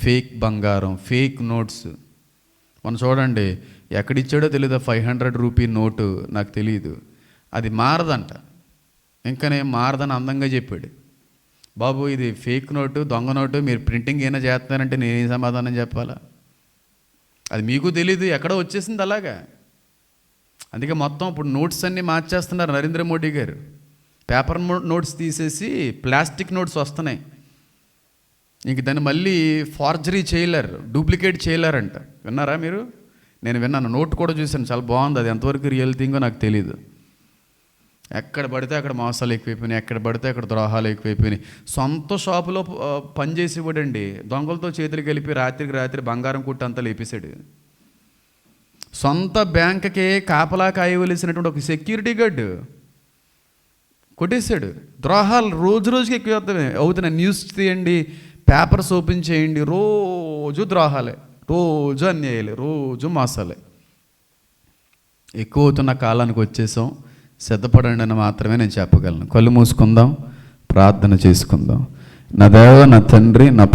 Speaker 1: ఫేక్ బంగారం, ఫేక్ నోట్స్. మనం చూడండి, ఎక్కడిచ్చాడో తెలియదు 500 రూపీ నోటు, నాకు తెలియదు, అది మారదంట. ఇంకా నేను మారదని అందంగా చెప్పాడు. బాబు ఇది ఫేక్ నోటు, దొంగ నోటు, మీరు ప్రింటింగ్ ఏమైనా చేస్తున్నారంటే నేనేం సమాధానం చెప్పాలా? అది మీకు తెలీదు, ఎక్కడో వచ్చేసింది అలాగా. అందుకే మొత్తం ఇప్పుడు నోట్స్ అన్నీ మార్చేస్తున్నారు నరేంద్ర మోడీ గారు. పేపర్ నోట్స్ తీసేసి ప్లాస్టిక్ నోట్స్ వస్తున్నాయి. ఇంక దాన్ని మళ్ళీ ఫార్జరీ చేయలేరు, డూప్లికేట్ చేయలేరంట. విన్నారా మీరు? నేను విన్నాను, నోట్ కూడా చూశాను, చాలా బాగుంది. అది ఎంతవరకు రియల్ థింగో నాకు తెలీదు. ఎక్కడ పడితే అక్కడ మోసాలు ఎక్కువైపోయినాయి, ఎక్కడ పడితే అక్కడ ద్రోహాలు ఎక్కువైపోయినాయి. సొంత షాపులో పనిచేసి ఇవ్వడండి, దొంగలతో చేతులు కలిపి రాత్రికి రాత్రి బంగారం కుట్టు అంతా లేపేశాడు. సొంత బ్యాంక్కే కాపలా కాయవలసినటువంటి ఒక సెక్యూరిటీ గార్డు కొట్టేశాడు. ద్రోహాలు రోజు రోజుకి ఎక్కువ అవుతున్నాయి. న్యూస్ తీయండి, పేపర్స్ ఓపెన్ చేయండి, రోజు ద్రోహాలే, రోజు అన్యాయాలే, రోజు మోసాలే. ఎక్కువ అవుతున్న కాలానికి వచ్చేసాం. సిద్ధపడండి అని మాత్రమే నేను చెప్పగలను. కళ్ళు మూసుకుందాం, ప్రార్థన చేసుకుందాం. నా దేవ, నా తండ్రి, నా